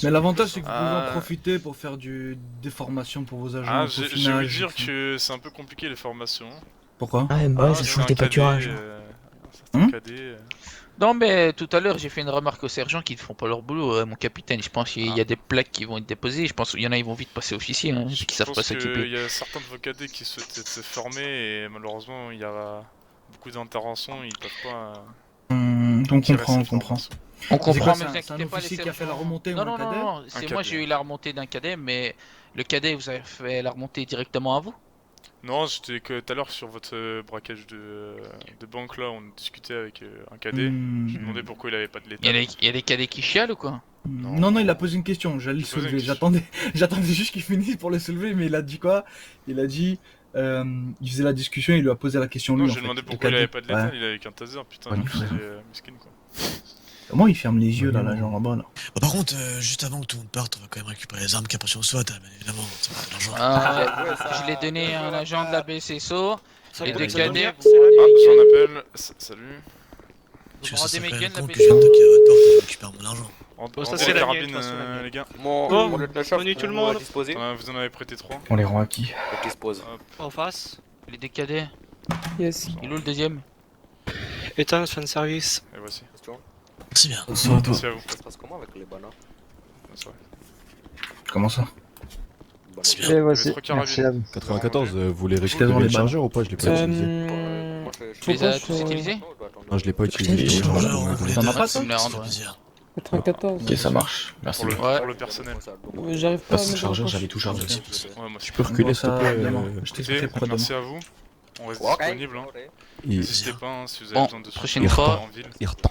Mais l'avantage, c'est que vous pouvez Ah. en profiter pour faire des formations pour vos agents. Ah, au j'ai envie de peaufinage, dire et tout. que c'est un peu compliqué les formations. Pourquoi? Ah, bah ouais, ça c'est change un tes cadet, pâturages. un certain cadet, Non mais tout à l'heure j'ai fait une remarque aux sergents qui ne font pas leur boulot, mon capitaine. Je pense qu'il y a des plaques qui vont être déposées. Je pense qu'il y en a ils vont vite passer officier, hein, qui savent Je pas pense s'occuper. qu'il y a certains de vos cadets qui souhaitent se former et malheureusement il y a beaucoup d'interventions, ils peuvent pas. On tirer comprend, ces on comprend. formations. On comprend, C'est mais quoi, vous c'est inquiétez un pas, les officier qui a fait la sergents. remontée ou Non, un non, non, cadet non, c'est moi j'ai eu la remontée d'un cadet, mais le cadet vous avez fait la remontée directement à vous? Non, j'étais que tout à l'heure sur votre braquage de banque là, on discutait avec un cadet. Je lui demandais pourquoi il avait pas de l'état. Il y a des cadets qui chialent ou quoi? Non, il a posé une question, j'allais le posé une soulever. question. J'attendais juste qu'il finisse pour le soulever, mais il a dit quoi? Il a dit. Il faisait la discussion, il lui a posé la question Non, lui. j'ai demandé pourquoi il avait pas de l'état, il avait qu'un taser, putain, Ouais, il faisait ouais. miskin quoi. Comment il ferme les yeux là, l'agent là-bas là? Bah, par contre, juste avant que tout le monde parte, on va quand même récupérer les armes qu'il y a pas sur le SWAT, bien évidemment, ça va de l'argent. Je l'ai donné à un agent de la BCSO. Les deux Ah, cadets. j'en appelle. Salut. Parce que Vous ça rendez serait mes quand même guns, la con que je vienne BCSO. toquer à votre porte et je récupère mon argent. Rendez ça, les c'est la carabines, mienne, de toute façon, les gars. Mon lieutenant-chef, Bonne nuit tout le vous monde. disposez. Vous en avez prêté 3. On les rend à qui? Qui se pose. En face. Les deux cadets. Yes. Il est où le deuxième? Éteins, fin de service. Et voici. Merci bien. Bonsoir à toi. Merci à vous. Ça se passe comment avec les bananes? Bonsoir. Comment ça? C'est bien. Et voici, Il y avait trois merci à vous. 94, vous les Devant récupérez les le balles. chargeur ou pas? Je l'ai pas utilisé. Tu les as tous utilisés? Non, je l'ai pas utilisé. Les je l'ai chargeurs, pas on utilisé. les T'en as donne, pas, ça toi me fait 94. plaisir. 94. Ok, ça marche. Merci. Pour le personnel. J'arrive pas à Passe le me chargeur, dire j'avais tout chargé. Ouais, moi Tu peux reculer s'il te plaît. Je t'expliquerai Écoutez, pourquoi demain. merci à vous. On reste disponible. Hein. Il N'hésitez pas hein, si vous avez Bon, besoin de prochaine soutien fois, en ville. il retend.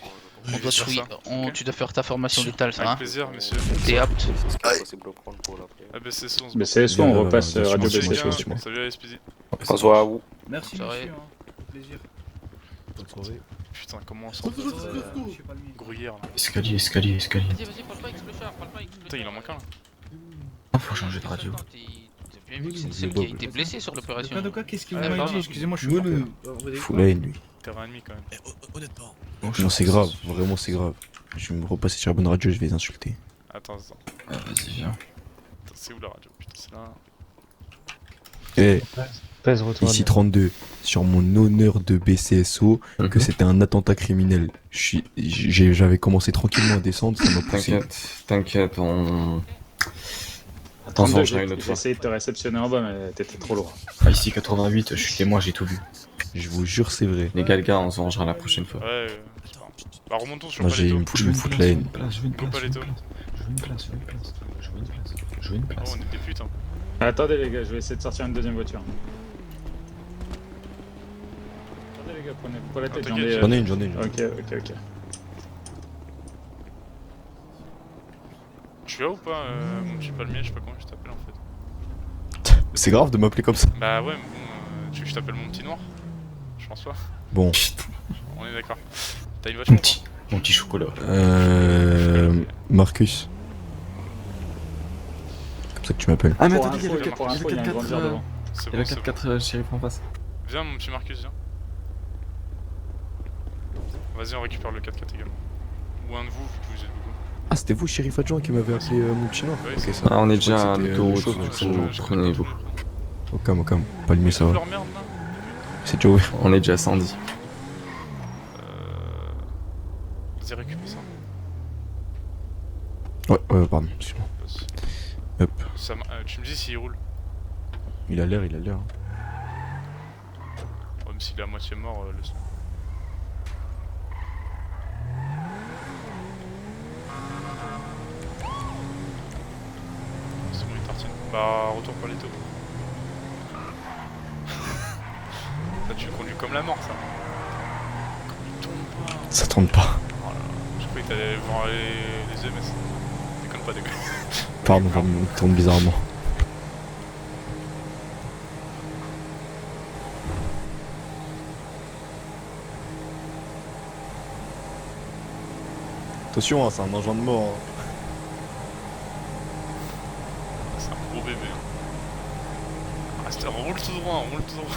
On doit Sur tuer. ça. Tu dois faire ta formation létale, ça, Avec hein? plaisir, messieurs. T'es apte? Ah bah c'est ça, on se BCSO, on repasse Bien, radio bien, BCSO. bien. Salut à la SPD. Bonsoir à vous. Merci Ça monsieur, va. hein. Plaisir. Putain, comment on sort de Je sais pas le mien. gruyère là. Escalier, escalier, escalier. Vas-y, parle pas avec Splasher, parle pas avec Splasher. Putain, il en manque un là. Ah, faut changer de radio. T'as bien vu que c'est celle qui a été blessée sur l'opération. De quoi? Qu'est-ce que vous Ouais, m'avez pardon. dit? Excusez-moi, je suis Ouais, mort. Fous la haine, lui. Terrain ennemi quand même. Mais honnêtement, Non, c'est grave. Vraiment, c'est grave. Je vais me repasser sur la bonne radio, je vais les insulter. Attends. Vas-y, viens. Attends, c'est où la radio? Putain, c'est là. Eh, Pèse retour. ici 32, sur mon honneur de BCSO, que c'était un attentat criminel. J'avais commencé tranquillement à descendre, ça m'a poussé. T'inquiète, on... Attention, j'arrive une autre J'ai fois. essayé de te réceptionner en bas, mais t'étais trop lourd. Ah, ici 88, je suis témoin, j'ai tout vu. Je vous jure, c'est vrai. Les gars, on se rangera la prochaine fois. Ouais, bah remontons sur Moi, Paleto. je me fous de la haine. Je veux une Go Paleto. Je veux une place, je veux une place. Je veux une place. Je veux une Oh, place. on est des putes hein. Attendez les gars, je vais essayer de sortir une deuxième voiture. Attendez les gars, prenez pas la tête, J'en ai une. Ok. Tu as ou pas mon petit palmier, je sais pas comment je t'appelle en fait. C'est grave de m'appeler comme ça. Bah ouais, mais bon, tu veux que je t'appelle mon petit noir? Je pense pas. Bon. On est d'accord. T'as une voiture ou pas? Mon petit chocolat. Marcus. Comme ça que tu m'appelles. Ah, mais Pour attendez, il y a info, le pour info, il y a un grand tir devant. C'est Il y a bon, le c'est bon. 4-4 shérif en face. Viens mon petit Marcus, viens. Vas-y, on récupère le 4x4 également. Ou un de vous, vu que vous êtes beaucoup. Ah, c'était vous, shérif adjoint, qui m'avait appelé mon petit noir. Ouais, Ok, c'est ça. Ah, on est Je crois déjà que à c'était, l'autoroute, chose. prenez-vous. Au calme, palmier, ça va. Leur merde là. C'est déjà ouvert. On est déjà à 110. Vas-y, récupère ça. Ouais, pardon, excuse-moi. Hop. Tu me dis s'il roule. Il a l'air. Même s'il est à moitié mort, le son. C'est bon, il tartine. Bah, retour par les taux. Ça, tu conduis comme la mort, ça. Quand il tombe. Ça tourne pas. Je croyais que t'allais voir les EMS. Déconne pas, déconne. Pardon, ça tourne bizarrement. Attention, hein, c'est un engin de mort. Hein. C'est un gros bébé. On roule tout droit, on roule tout droit.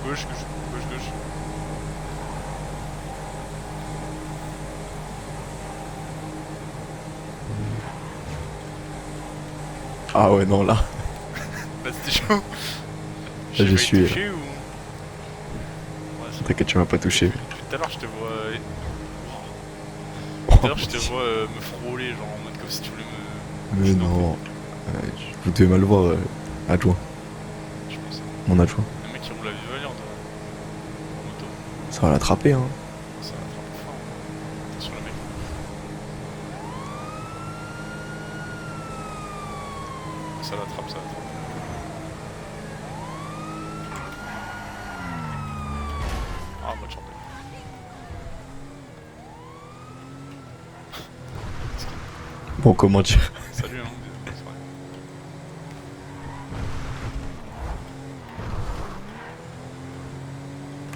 Gauche, gauche. Ah ouais, non, là. Bah c'était chaud. Là, j'ai sué. Ouais, T'inquiète, tu m'as pas touché. Depuis tout à l'heure, je te vois. Tout à l'heure, je te vois me frôler, genre en mode comme si tu voulais me. Mais non. Vous devez mal voir, adjoint. Je pense. Mon adjoint. Le mec qui roule à vive allure en moto. Ça va l'attraper, hein. Ça va attraper fort. Attention, le mec. Ça l'attrape, ça l'attrape. Ah, bonne chance. Bon, comment dire? Salut, hein.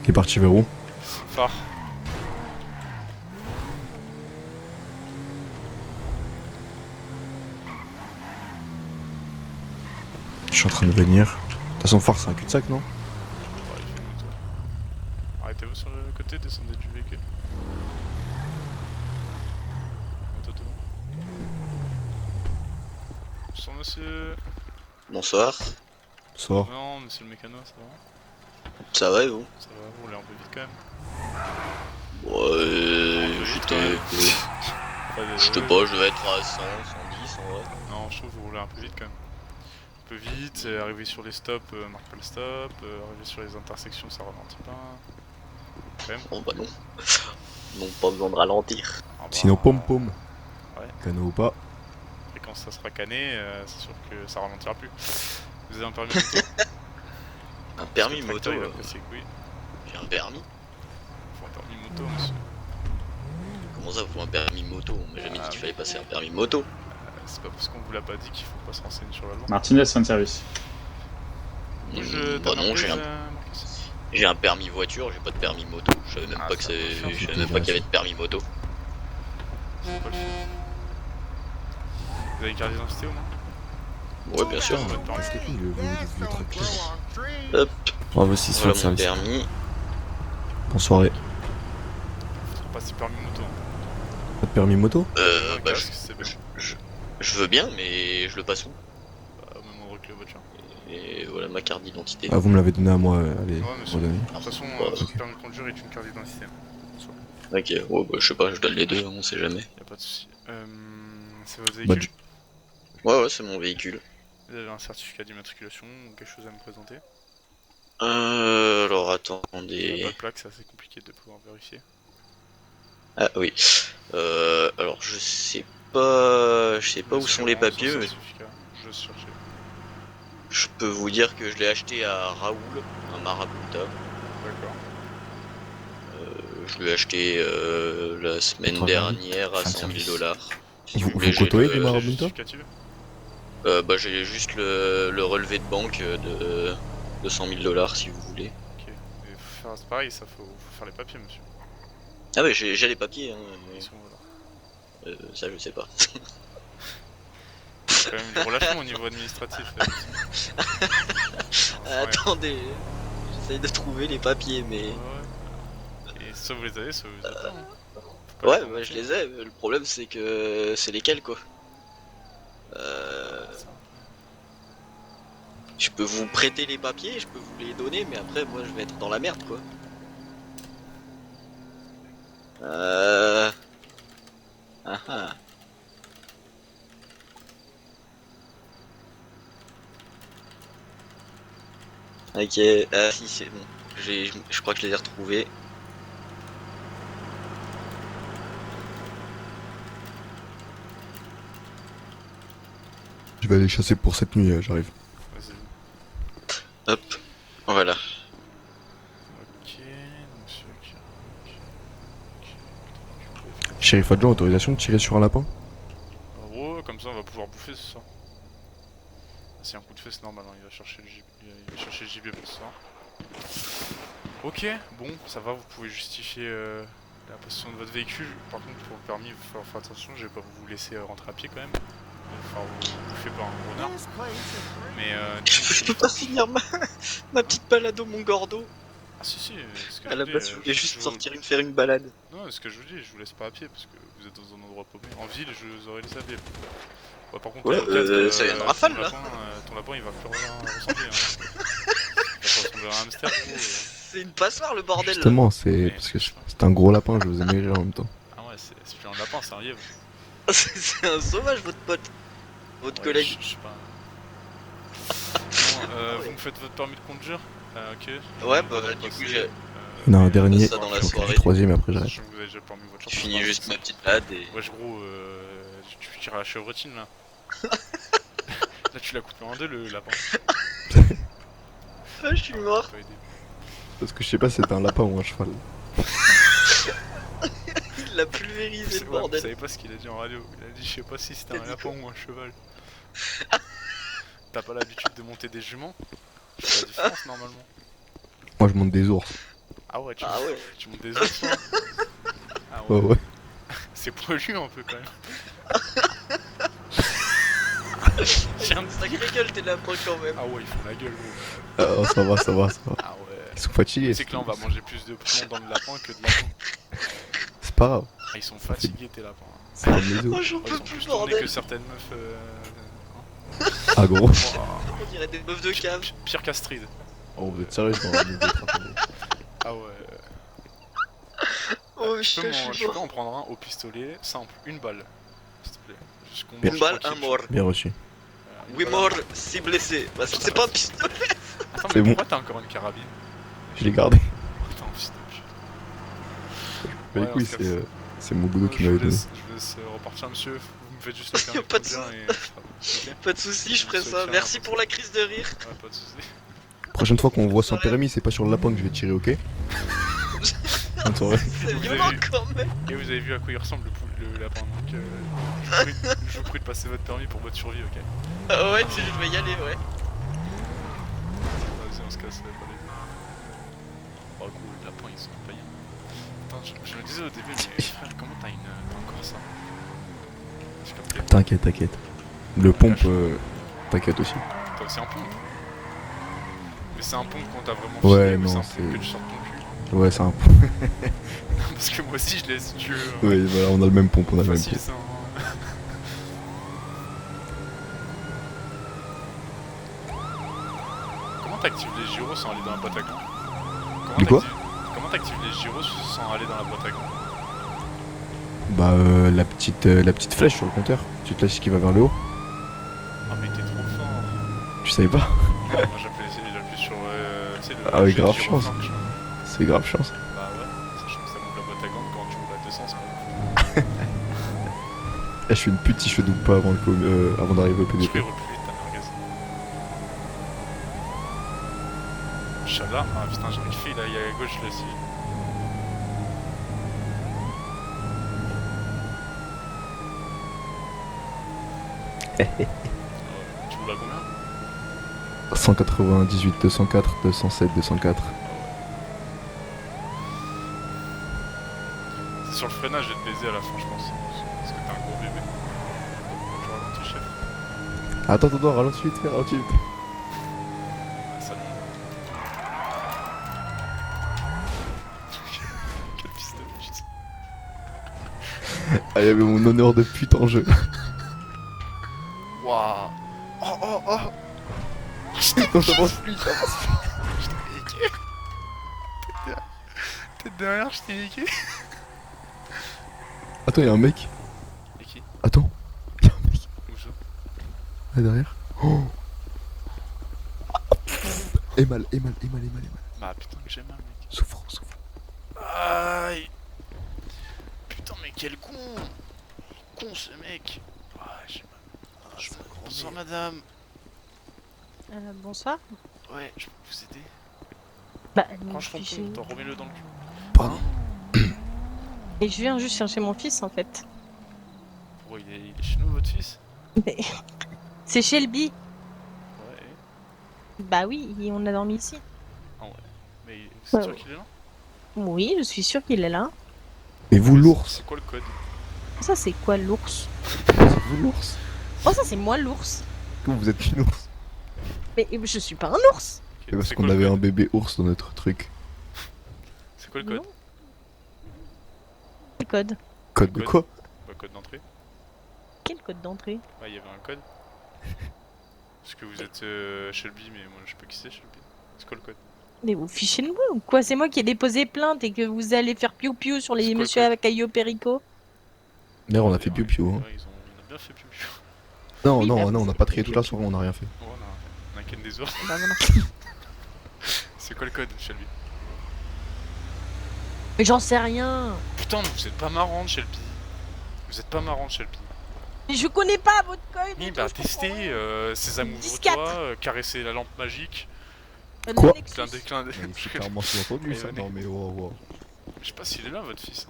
Il est parti vers où? Phare. Je suis en train de venir. De toute façon, phare, c'est un cul-de-sac, non? Arrêtez-vous sur le côté, descendez du véhicule. Toto. Bonsoir, monsieur. Bonsoir. Bonsoir. Non, monsieur le mécano, ça va? Ça va et vous? Ça va, vous roulez un peu vite quand même. Ouais, j'étais... Je sais pas, je devais être à 100, 110 en vrai. Non, je trouve que vous roulez un peu vite quand même. Un peu vite, arriver sur les stops, marque pas le stop, arriver sur les intersections, ça ralentit pas. Quand même. Bon bah non. Non, pas besoin de ralentir. Ah bah, Sinon, pom-pom. Ouais. Cano ou pas. Et quand ça sera cané, c'est sûr que ça ralentira plus. Vous avez un permis moto? Un permis moto il va apprécier que oui. J'ai un permis? Faut un permis moto, monsieur. Comment ça, faut un permis moto? On m'a jamais dit qu'il fallait passer un permis moto. C'est pas parce qu'on vous l'a pas dit qu'il faut pas se renseigner sur la loi. Martinez, fin de service. Bah non, j'ai un permis voiture, j'ai pas de permis moto. Je savais même pas que c'est... Je savais même pas qu'il y avait de permis moto. C'est pas le faire. Vous avez une carte d'identité au moins? Ouais, bien sûr. Hop. Bravo, 6 voilà sur le mon service. permis. Bonne soirée. Faut passer permis moto. Pas de permis moto? Bah je veux bien, mais je le passe où? Au même endroit que la voiture. Et voilà ma carte d'identité. Ah, vous me l'avez donné à moi, allez. Ouais, monsieur. redonnez. De toute façon, votre permis de conduire est une carte d'identité. Ok, ouais, bah, je sais pas, je donne les deux, on sait jamais. Y'a pas de soucis. C'est votre véhicule? Ouais, c'est mon véhicule. Vous avez un certificat d'immatriculation ou quelque chose à me présenter? Alors attendez. Pas de plaque, c'est assez compliqué de pouvoir vérifier. Ah oui. Alors je sais pas où sont les papiers, mais je cherchais. je peux vous dire que je l'ai acheté à Raoul, un marabouta. D'accord. Je l'ai acheté la semaine dernière à 100 000 $. Si Vous voulez, côtoyez j'ai des le- maraboutas? Bah j'ai juste le relevé de banque de 100 000 $ si vous voulez. Ok. Et c'est pareil, ça faut faire les papiers, monsieur. Ah ouais, j'ai les papiers, hein. Ils sont là. Ça je sais pas. C'est quand même du relâchement au niveau administratif. Attendez, j'essaye de trouver les papiers, mais... Et soit vous les avez, soit vous les avez pas. Hein. Ouais, bah, je les ai, mais le problème c'est que... c'est lesquels quoi. Je peux vous prêter les papiers, je peux vous les donner, mais après, moi, je vais être dans la merde, quoi. Ah ah. Ok, ah si, c'est bon. Je crois que je les ai retrouvés. Je vais aller chasser pour cette nuit, j'arrive. Hop, voilà. Shérif adjoint, autorisation de tirer sur un lapin? Ouais, comme ça on va pouvoir bouffer ce soir. C'est un coup de feu, c'est normal, hein. Il va chercher le gibier pour ce soir. Ok, bon, ça va, vous pouvez justifier la possession de votre véhicule. Par contre, pour le permis, il faut faire attention, je vais pas vous laisser rentrer à pied quand même. Enfin, vous faites pas un renard. Mais je peux pas finir ma petite balade au Mont Gordo. Ah si si, à la base je voulais juste faire une balade. Non, ce que je vous dis, je vous laisse pas à pied parce que vous êtes dans un endroit paumé. En ville, je vous aurais laissé à pied. Ouais, par contre, ça y a une rafale là. Ton lapin il va plus rien ressembler. Hein. Il va ressembler à un hamster gros. C'est une passoire le bordel. Justement, c'est parce que c'est un gros lapin, je vous ai mêlé en même temps. Ah ouais, c'est plus un lapin, c'est un lièvre. C'est un sauvage votre pote. Votre collègue. Je sais pas. Bon, vous me faites votre permis de conduire? Ok. Ouais, bah du coup j'ai... Il y en a un dernier, ça dans la je suis soirée. Le troisième et après j'arrête. Vous avez déjà le permis de voiture. Je finis juste ma petite balade et... Wesh gros, tu tires à la chevrotine là. Là tu l'as coupé en deux le lapin. Ah, je suis mort. Parce que je sais pas si c'était un lapin ou un cheval. Il l'a pulvérisé le bordel. Vous savez pas ce qu'il a dit en radio. Il a dit je sais pas si c'était un lapin ou un cheval. T'as pas l'habitude de monter des juments? Tu fais la différence normalement. Moi je monte des ours. Ah ouais, tu montes des ours toi? Ah ouais. Ouais. C'est poilu un peu quand même. J'ai une sacrée gueule tes lapins quand même. Ah ouais, ils font la gueule gros. Ah ça va, ça va, ça va. Ah ouais. Ils sont fatigués. C'est que là on va manger plus de plomb dans le lapin que de lapin. C'est pas grave. Ah ils sont fatigués tes lapins. C'est un méso. Moi j'en peux plus bordel. Que certaines meufs Ah gros. On dirait des meufs de cave. Pire qu'Astrid. Oh vous êtes sérieux? Ah ouais. Oh je peux en prendre un au pistolet, simple, une balle. S'il te plaît. Une balle, un mort. Bien reçu. 8 morts, 6 blessés. Bah c'est pas un pistolet. Attends mais pourquoi t'as encore une carabine? Je l'ai gardé. Putain fils de pute. Mais du coup c'est mon boulot qui m'avait donné. Je vous laisse repartir monsieur, vous me faites juste le permis Pas de souci. Pas de soucis, je ferai ça. Merci pour la crise de rire. Ouais, pas de soucis. Prochaine fois qu'on voit sans permis, c'est pas sur le lapin que je vais tirer, ok? C'est violent quand même. Et vous avez vu à quoi il ressemble le lapin, donc je vous prie de passer votre permis pour votre survie, ok? Ah ouais, je vais y aller, ouais. Vas-y, on se casse, pas les... Oh gros, les lapins ils sont païens. Attends, je me disais au début, mais frère, comment t'as encore ça? T'inquiète, t'inquiète. Le pompe, t'inquiète aussi. T'as aussi un pompe? Mais c'est un pompe quand t'as vraiment ouais, filé, non, ou c'est un pompe que tu sors de ton cul? Ouais, c'est un pompe. Parce que moi aussi je l'ai si tu veux. Ouais, voilà, on a le même pompe, on a le même pompe. Ça, hein. Comment t'actives les gyros sans aller dans la boîte à gants? Du quoi? Comment t'actives les gyros sans aller dans la boîte à gants? Bah la petite flèche sur le compteur, tu te laisses qui va vers le haut. Ah mais t'es trop fort. Tu savais pas? Moi j'appuie sur le... Ah oui, grave chance. C'est grave chance. Bah ouais, sachant que ça monte la boîte à gants quand tu roules à 200 c'est pas Là je suis une pute si je fais double pas avant d'arriver au PDP. Je vais reculer ta merguez. Inch'Allah, ah putain j'ai une fille là, il y a à gauche là aussi. Tu roules à combien? 198, 204, 207, 204. C'est sur le freinage, je vais te baiser à la fin je pense. Parce que t'es un gros bébé. Je ralentis chef. Attends, ralentis vite, ralentis vite. Salut. Quel fils de pute. Ah, il y avait mon honneur de pute en jeu. Waouh. Oh. Non, j'avance plus, j'avance plus. Je t'ai niqué. Tête derrière, je t'ai niqué. Attends, y'a un mec. Et qui? Attends. Y'a un mec. Où ça? Là derrière. Oh. Et mal. Bah putain que j'ai mal mec. Souffre. Aïe. Putain mais quel con. Con ce mec. Ah j'ai mal. Bonsoir madame. Bonsoir. Ouais, je peux vous aider? Bah, Range ton pont, t'en remets-le dans le cul. Pardon. Et je viens juste chercher mon fils en fait. Pourquoi il est chez nous votre fils? Mais... C'est Shelby. Ouais. Bah oui, on a dormi ici. Ah ouais. Mais c'est Ouais, sûr ouais. qu'il est là? Oui, je suis sûre qu'il est là. Et vous l'ours? C'est quoi le code? Ça c'est quoi l'ours? Vous l'ours? Oh ça c'est moi l'ours. Comment vous êtes une ours? Mais je suis pas un ours. C'est parce qu'on avait un bébé ours dans notre truc. C'est quoi le code? Quel code? Code de quoi? Bah code d'entrée. Quel code d'entrée? Bah il y avait un code. Parce que vous êtes Shelby mais moi je sais pas qui c'est Shelby. C'est quoi le code? Mais vous fichez de moi ou quoi? C'est moi qui ai déposé plainte et que vous allez faire piou-piou sur les monsieur avec Caillou Perico. D'ailleurs, on a fait piou-piou. Hein. Ouais, on a bien fait piou-piou. Non, Oui, bah, on a pas trié toute la soirée, on a rien fait. Oh, on a ken des ours. Bah, voilà. C'est quoi le code Shelby? Mais j'en sais rien. Putain mais vous êtes pas marrante Shelby. Vous êtes pas marrante Shelby. Mais je connais pas votre code. Oui bah testez, Sésame ouvre-toi, caresser la lampe magique. Quoi? Clin d'œil, clin d'œil. C'est clairement sous-entendu ça. Non mais wow. Je sais pas s'il est là votre fils.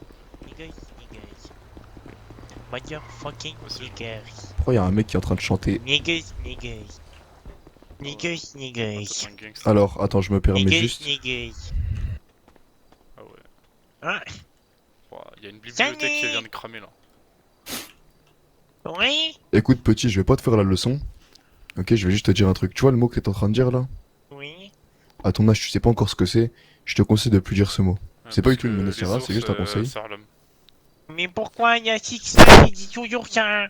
Motherfucking niggas. Pourquoi y'a un mec qui est en train de chanter? Niggas. Alors, attends, je me permets juste. Ah ouais. Ah. Il y a une bibliothèque qui vient de cramer là. Oui. Écoute petit, je vais pas te faire la leçon. Ok, je vais juste te dire un truc. Tu vois le mot que t'es en train de dire là? Oui. À ton âge, tu sais pas encore ce que c'est. Je te conseille de plus dire ce mot. C'est pas du tout une menace, c'est juste un conseil. Mais pourquoi il y a 6-9 qui dit toujours ça?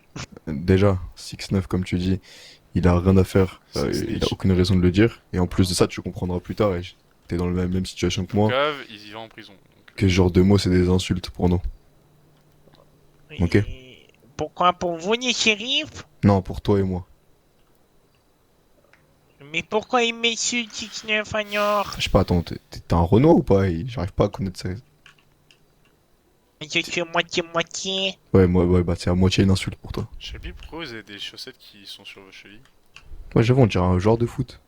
Déjà, 6-9 comme tu dis, il a rien à faire, il a aucune raison de le dire. Et en plus de ça, tu comprendras plus tard, et t'es dans la même situation que moi. Cave, il y va en prison. Que ce genre de mots, c'est des insultes pour nous. Ok? Pourquoi pour vous les shérifs? Non, pour toi et moi. Mais pourquoi il m'insulte 6-9 alors? Je sais pas, attends, t'es un Renoir ou pas? J'arrive pas à connaître ça. Je suis moitié-moitié. Ouais, bah c'est à moitié une insulte pour toi. Shelby, pourquoi vous avez des chaussettes qui sont sur vos chevilles? Ouais, j'avoue, on dirait un joueur de foot.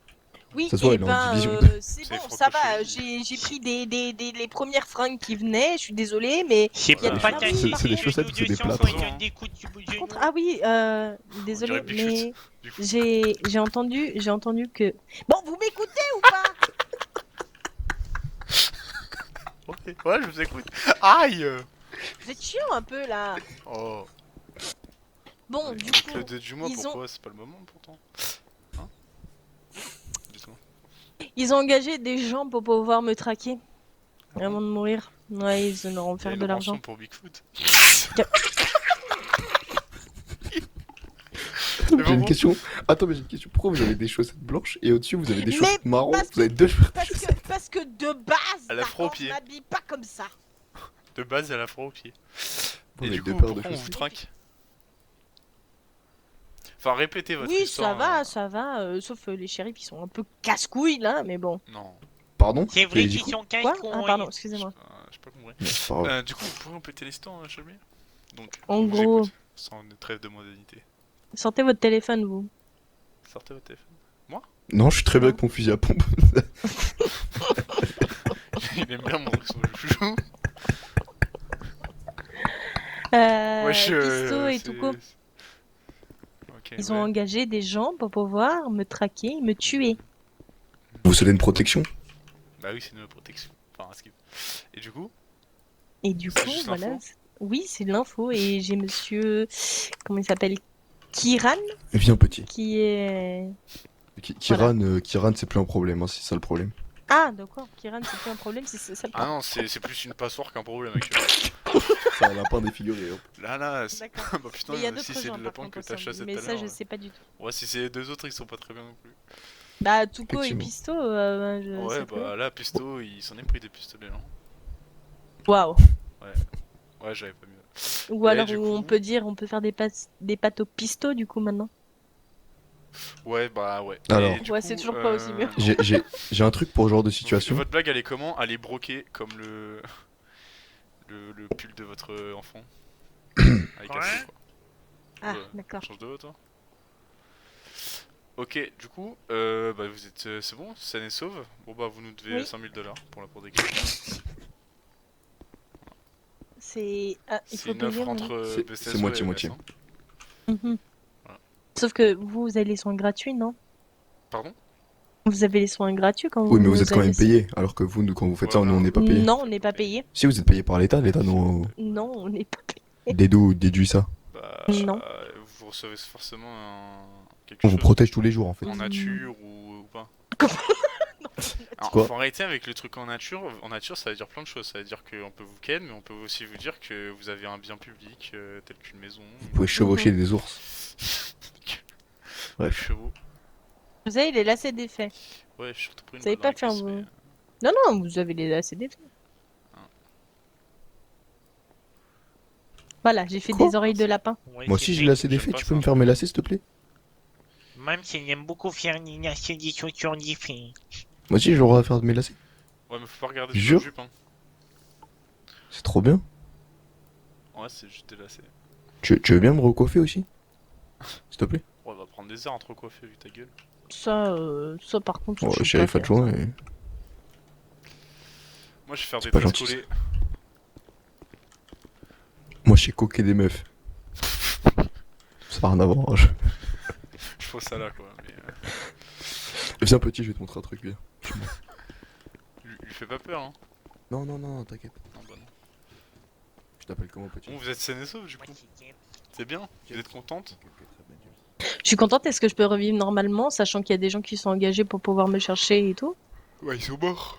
Oui, Ça se voit, et il est en ben, division. c'est bon, ça va. J'ai pris les premières fringues qui venaient. Je suis désolée, mais c'est y a pas c'est des chaussettes ou c'est des plâtres? Ah oui, désolée, mais j'ai entendu que. Bon, vous m'écoutez ou pas? Ouais, je vous écoute. Aïe! Vous êtes chiant un peu là. Oh. Bon, du Le coup, 2 du mois, ils pourquoi? ont... C'est pas le moment pourtant. Hein? Dites-moi. ils ont engagé des gens pour pouvoir me traquer avant de mourir. Ouais, ils en auront faire de l'argent. Pour Bigfoot. J'ai une question. Attends, mais j'ai une question. Pourquoi vous avez des chaussettes blanches et au-dessus vous avez des chaussettes marron? Vous avez deux chaussettes. Parce que de base, Elle a froid aux d'accord, je pieds. m'habille pas comme ça. De base, elle a froid aux pieds. Bon, Et avec du deux coup, paires de pourquoi on vous chaussettes. traque? Enfin, répétez votre Oui, histoire. ça va, sauf les shérifs qui sont un peu casse-couilles là, mais bon. Non. Pardon? C'est vrai qu'ils sont Quoi? casse-couilles. Ah, pardon, excusez-moi. J'ai pas compris. C'est pas grave. Du coup, vous pouvez répéter l'histoire, Shelby? Donc, En on vous gros- écoute, sans une trêve de modalité. Sortez votre téléphone, vous. Sortez votre téléphone. Moi? Non, je suis très bien avec mon fusil à pompe. Il aime bien montrer son chouchou. Pisto et tout quoi. Ok, Ils ont engagé des gens pour pouvoir me traquer, me tuer. Vous souhaitez une protection? Bah oui, c'est une protection. Enfin, ce qui... Et du coup? Et du C'est coup, juste voilà. l'info Oui, c'est de l'info. Et j'ai monsieur. Comment il s'appelle? Kiran. Viens, petit. Qui est. Kiran, c'est plus un problème, hein, c'est ça le problème. Ah, d'accord. Kiran, c'est plus un problème, c'est ça le Ah non, c'est plus une passoire qu'un problème avec C'est un lapin défiguré. Hein. Là, D'accord. bah putain, Mais il y a si d'autres c'est gens, le par lapin contre, que t'as ensemble. chassé tout Mais à ça, l'heure. je sais pas du tout. Ouais, si c'est les deux autres, ils sont pas très bien non plus. Bah, Tuco et Effectivement. Pisto, Ouais, ça peut. bah là, Pisto, il s'en est pris des pistolets, non? Waouh. Ouais. Ouais, j'avais pas mieux. Ou Et alors du on coup- peut dire, on peut faire des pâtes au pisto du coup maintenant. Ouais, bah ouais. Alors. Et du Ouais, coup, c'est toujours pas aussi mieux. J'ai un truc pour ce genre de situation. Votre blague, elle est comment? Elle est broquée comme le... le pull de votre enfant. Avec un feu, quoi. Ah, Ouais. d'accord. Change de haut, toi. Ok, du coup, bah vous êtes... c'est bon, saine et sauve. Bon bah vous nous devez Oui. 5000 $ pour la protection. C'est. Ah, il C'est faut une payer. offre entre C'est BCSO moitié-moitié. et MS, hein. Mhm. Sauf que vous avez les soins gratuits, non? Pardon? Vous avez les soins gratuits quand Oui, mais vous nous êtes quand avez- même payé, alors que vous, quand vous faites ça, nous, on n'est pas payé. Non, on n'est pas payé. Si vous êtes payé par l'État nous Non, on n'est pas payé. déduit ça. Bah, Non. vous recevez forcément quelque On chose vous protège tous les jours en fait. en nature ou pas. Alors, Quoi faut arrêter avec le truc en nature. En nature, ça veut dire plein de choses. Ça veut dire qu'on peut vous ken, mais on peut aussi vous dire que vous avez un bien public tel qu'une maison. Vous pouvez chevaucher des ours. Des Bref. chevaux. Vous savez, il est lassé des faits. Ouais, je suis surtout pris une Vous savez balle pas dans la faire cuisse, vous. mais- Non, non, vous avez les lacets des faits. Voilà, j'ai fait Quoi des oreilles de lapin. Ouais, Moi c'est aussi j'ai vrai. lacé des faits, tu peux me faire mes lacets s'il te plaît? Même s'il aime beaucoup faire une institution sur des faits. Moi aussi j'ai le droit de faire mes lacets. Ouais, mais faut pas regarder Jure. sur la jupe, hein. C'est trop bien. Ouais, c'est juste des lacets. Tu veux bien me recoiffer aussi? S'il te plaît? Ouais, on va prendre des heures à te recoiffer vu ta gueule. Ça par contre, Oh, je sais chérie, pas pas de faire joint ça. et... Moi, je vais faire C'est des pas tresses gentil, ça. collées. Moi je sais coquer des meufs. Ça n'a rien à voir. Je pense ça là, quoi. Mais, Viens petit, je vais te montrer un truc bien. lui fais pas peur, hein. Non, non, non, t'inquiète. Non, bah non. Je t'appelle comment petit? Bon, vous êtes saine et sauve du coup. C'est bien. Vous êtes contente? Je suis contente, est-ce que je peux revivre normalement, sachant qu'il y a des gens qui sont engagés pour pouvoir me chercher et tout? Ouais, ils sont morts.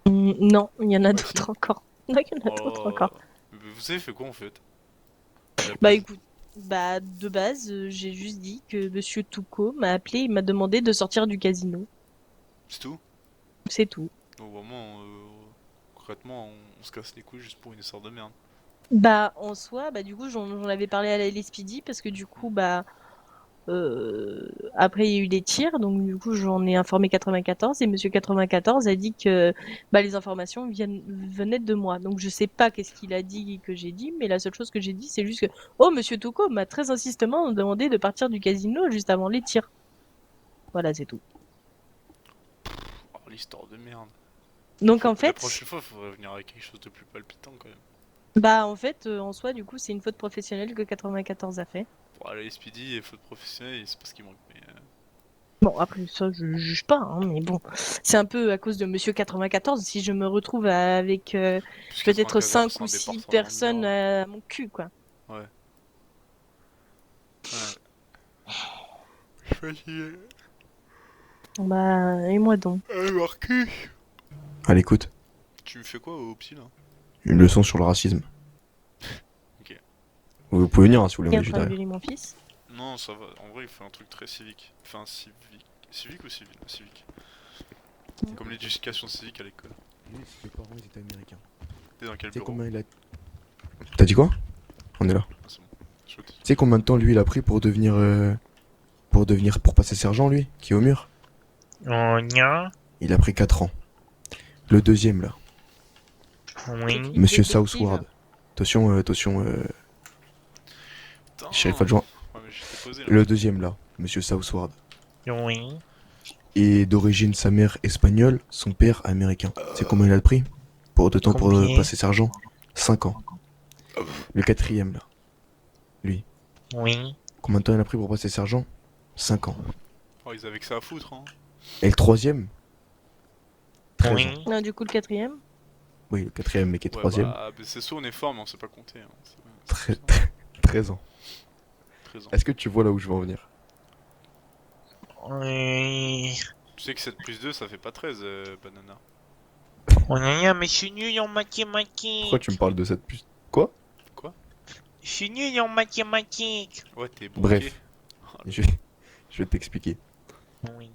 Non, il y en a d'autres encore. Non, il y en a d'autres encore. Mais vous avez fait quoi en fait? Bah écoute, bah de base, j'ai juste dit que Monsieur Touko m'a appelé, il m'a demandé de sortir du casino. C'est tout? C'est tout. Donc vraiment, concrètement, on se casse les couilles juste pour une histoire de merde. Bah en soi, bah du coup j'en avais parlé à la LSPD parce que du coup bah après il y a eu des tirs, donc du coup j'en ai informé 94 et Monsieur 94 a dit que bah les informations venaient de moi. Donc je sais pas qu'est-ce qu'il a dit que j'ai dit, mais la seule chose que j'ai dit c'est juste que oh Monsieur Touko m'a très insistement demandé de partir du casino juste avant les tirs. Voilà, c'est tout. Oh, l'histoire de merde. Donc en La fait, prochaine fois, il faudrait venir avec quelque chose de plus palpitant quand même. bah en fait en soi du coup c'est une faute professionnelle que 94 a fait. Bon, la SPD et faute professionnelle, c'est pas ce qui manque. Mais, Bon, après ça, je juge pas, hein, mais bon, c'est un peu à cause de Monsieur 94 si je me retrouve avec peut-être 5 ou 6 personnes à mon cul, quoi. Ouais. Ouais. Je suis fatigué. Bah, et moi donc. Marquis. Allez, écoute, Tu me fais quoi au psy là? une leçon sur le racisme. Ok. Vous pouvez venir hein, si vous voulez, Qui est on en est juste train de derrière. violer mon fils? Non, ça va. En vrai, il fait un truc très civique. Enfin, civique. Civique ou civil? Civique. Comme l'éducation civique à l'école. Ses parents ils étaient américains. T'es dans quel Tu sais bureau? combien il a... T'as dit quoi? On est là. Ah, c'est bon. Je Tu sais combien de temps lui il a pris pour devenir... pour passer sergent lui, qui est au mur? Oh, nia. Il a pris 4 ans. Le deuxième là. Oui. Monsieur Southward. Attention, Shérif adjoint. Ouais, mais j'étais posé là. Le deuxième là, Monsieur Southward. Oui. Et d'origine sa mère espagnole, son père américain. C'est combien il a pris pour de temps pour Combien passer sergent? 5 ans. Le quatrième là. Lui. Oui. Combien de temps il a pris pour passer sergent? 5 ans. Oh, ils avaient que ça à foutre, hein. Et le troisième? 13 Oui. ans. Non, du coup, le quatrième? Oui, le quatrième mais qui est Ouais, troisième. bah, c'est sûr, on est fort, mais on sait pas compter. Hein. 13 ans. 13 ans. Est-ce que tu vois là où je veux en venir? Oui. Tu sais que 7 plus 2, ça fait pas 13, banana. Oh, nia, mais je suis nul en mathématiques. Pourquoi tu me parles de cette puce? Quoi? Je suis nul en mathématiques. Ouais, t'es bon. Bref. Je vais t'expliquer. Oui.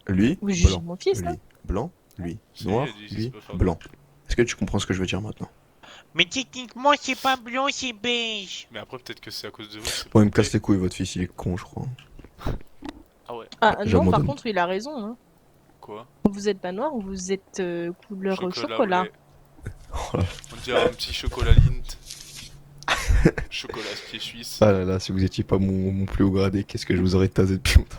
Lui, Vous jugez blanc. mon fils, là Lui, blanc. Lui, Si, noir. il a dit, Lui, c'est pas faire blanc. Est-ce que tu comprends ce que je veux dire maintenant? Mais techniquement, c'est pas blanc, c'est beige. Mais après, peut-être que c'est à cause de vous. c'est Bon, pas il me casse vrai. les couilles, votre fils, il est con, je crois. Ah ouais. Ah non, par J'abandonne. contre, il a raison. Hein. Quoi? Vous êtes pas noir, vous êtes couleur chocolat. au lait. On dirait un petit chocolat Lindt. Chocolat pied suisse. Ah là là, si vous étiez pas mon plus haut gradé, qu'est-ce que je vous aurais tasé depuis longtemps.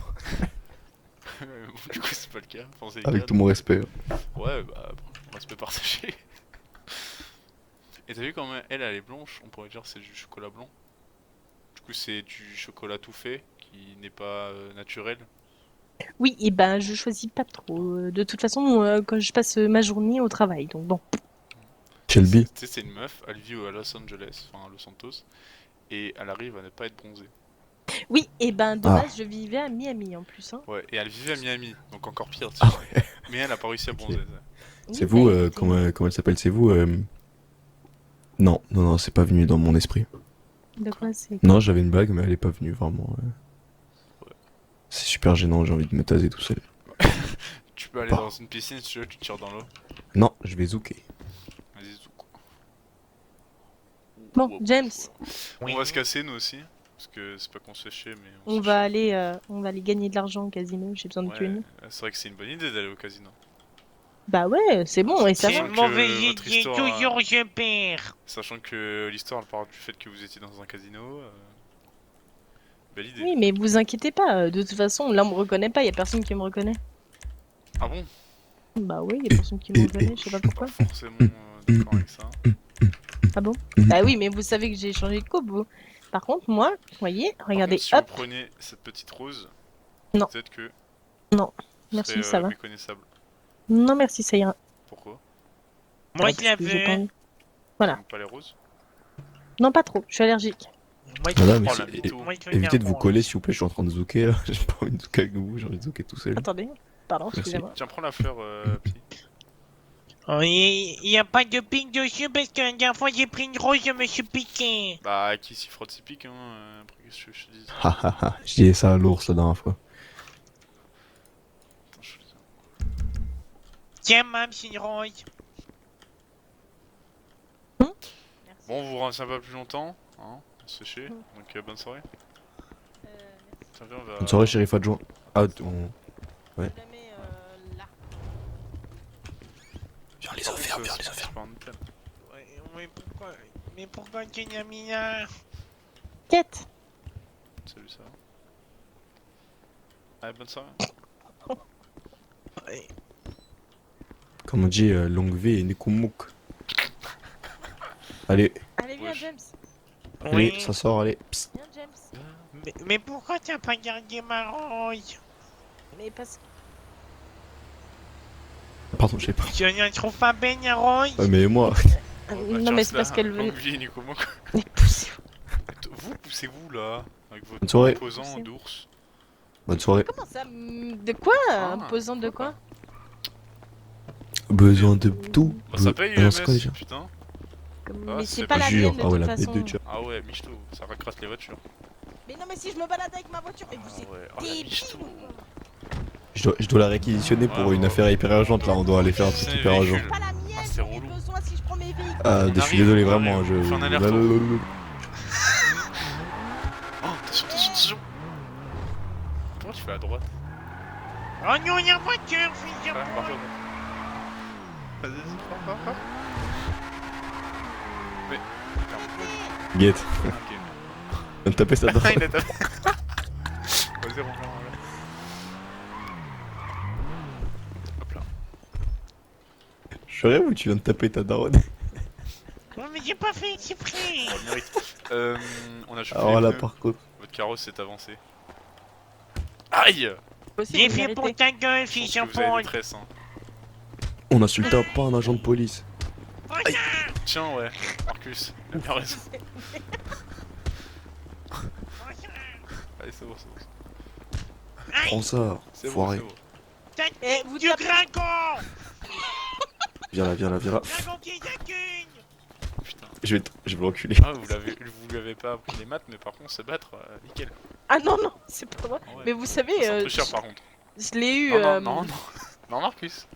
Du coup, c'est pas le cas. Enfin, c'est Avec égal. tout mon respect. Ouais, bah, respect partagé. Et t'as vu comment elle est blanche? On pourrait dire que c'est du chocolat blanc. Du coup, c'est du chocolat tout fait qui n'est pas naturel. Oui, et ben je choisis pas trop. De toute façon, quand je passe ma journée au travail, donc bon. Shelby. Tu sais, c'est une meuf, elle vit à Los Angeles, enfin à Los Santos, et elle arrive à ne pas être bronzée. Oui, et ben de base, je vivais à Miami en plus. Hein. Ouais, et elle vivait à Miami, donc encore pire. Ah ouais. Mais elle a pas réussi à bronzer. C'est vous, comment elle s'appelle? C'est vous Non, non, non, c'est pas venu dans mon esprit. De quoi c'est? Non, j'avais une blague, mais elle est pas venue, vraiment. C'est super gênant, j'ai envie de me taser tout seul. Tu peux aller Bah. dans une piscine si tu veux, tu tires dans l'eau. Non, je vais zouker. Vas-y, zouk. Bon, James, On va se casser nous aussi, parce que c'est pas qu'on se fait chier, mais on va aller gagner de l'argent au casino. J'ai besoin de Ouais, thunes. c'est vrai que c'est une bonne idée d'aller au casino. Bah ouais, c'est bon et ça C'est va. une mauvaise votre idée, histoire, toujours je perds. Sachant que l'histoire elle part du fait que vous étiez dans un casino. Belle idée. Oui, mais vous inquiétez pas. De toute façon, là on me reconnaît pas. Y a personne qui me reconnaît. Ah bon? Bah oui, y a personne qui me reconnaît. Je sais pas pourquoi. Forcément d'accord avec ça. Ah bon? Bah oui, mais vous savez que j'ai changé de coupe, vous. Par contre, moi, vous voyez, regardez, Par contre, si hop. vous prenez cette petite rose, Non. peut-être que. Non, vous merci, serez, ça va. méconnaissable. Non, merci, ça ira. Pourquoi? Moi, Ouais, je la parce que j'ai veux. pas envie. Voilà. Pas les roses? Non, pas trop, je suis allergique. Voilà, mais Oh, la mytho. évitez de vous coller, s'il vous plaît, je suis en train de zouker là. J'ai pas envie de zouker avec vous, j'ai envie de zouker tout seul. Attendez, pardon, Merci. excusez-moi. Tiens, prends la fleur, Pi. Oh, il y a pas de pique dessus parce que la dernière fois j'ai pris une rose, je me suis piqué. Bah, qui s'y frotte s'y pique, hein. Après, qu'est-ce que je te dis? Ha ha ha, j'ai dit ça à l'ours la dernière fois. Tiens, mam, c'est une rose. Bon, on vous retient pas plus longtemps, hein. On se fait chier. Donc, bonne soirée. Tiens, viens, on va. Bonne soirée, shérif adjoint. Ah, on... Ouais. Viens les affaires, viens les affaires. Mais pourquoi tu n'as mis là? Quête. Salut, ça va? Allez, bonne soirée. Comme on dit, longue vie et Nekumuk. Allez, Allez, viens, James. allez, Oui. ça sort, allez. Psst. Viens, James. Mais pourquoi t'as pas gardé ma rose? Mais parce que. Pardon, je sais pas. Je ne trouve pas belle la rose. Mais moi. Non, mais c'est parce qu'elle veut. Longue vie, Nicomo. Vous, poussez-vous là, avec votre Bonne soirée. opposant d'ours. Bonne soirée. Comment ça? De quoi? Posant de quoi? Besoin de tout. Bah, ça paye Non, c'est quoi UMS, déjà? putain. Mais c'est pas la Jure. mienne de Ah ouais, toute la façon. B2, Ah ouais, Michto, ça racrasse les voitures. Mais non, mais si je me balade avec ma voiture, mais vous êtes Ouais, oh la débile. Michto. Je dois la réquisitionner pour Ouais, une ouais. affaire hyper urgente là, on doit aller faire un truc C'est hyper urgent. véhicule. Pas la mienne, Ah, c'est relou. besoin si je prends mes véhicules. Ah, On je suis arrive, désolé, on vraiment, arrive, je... on fait un aller-retour. Lalalala. Oh, attention, attention, attention. Pourquoi tu fais à droite? Oh non, la voiture, fils de Ah, moi. pardon. Vas-y, vas-y, Mais... Guette. Ok. On tapait ça dedans. Il a tapé. Vas-y, reviens là. Hop là. Je ferais où tu viens de taper ta daronne? Oh, mais j'ai pas fait exprès. Oh, le mérite. On a chauffé Alors les là, pneus. par contre. Votre carrosse s'est avancé. Aïe! J'ai fait pour ta gueule, Je fils pense de que vous avez pute. des tresses, hein. On insulte pas un agent de police. Aïe. Tiens, ouais, Marcus, il a bien raison. Allez, c'est bon, c'est bon. Prends ça, C'est bon, foiré. c'est bon. T'as du gringo. Viens là, viens là, viens là. Gringo qui s'accune. Je vais l'enculer. Ah, vous lui avez pas appris les maths, mais par contre, se battre, nickel. Ah non, non, c'est pas vrai. Ouais. Mais vous savez, Ça sent un peu cher par contre. Je l'ai eu. Non, Marcus.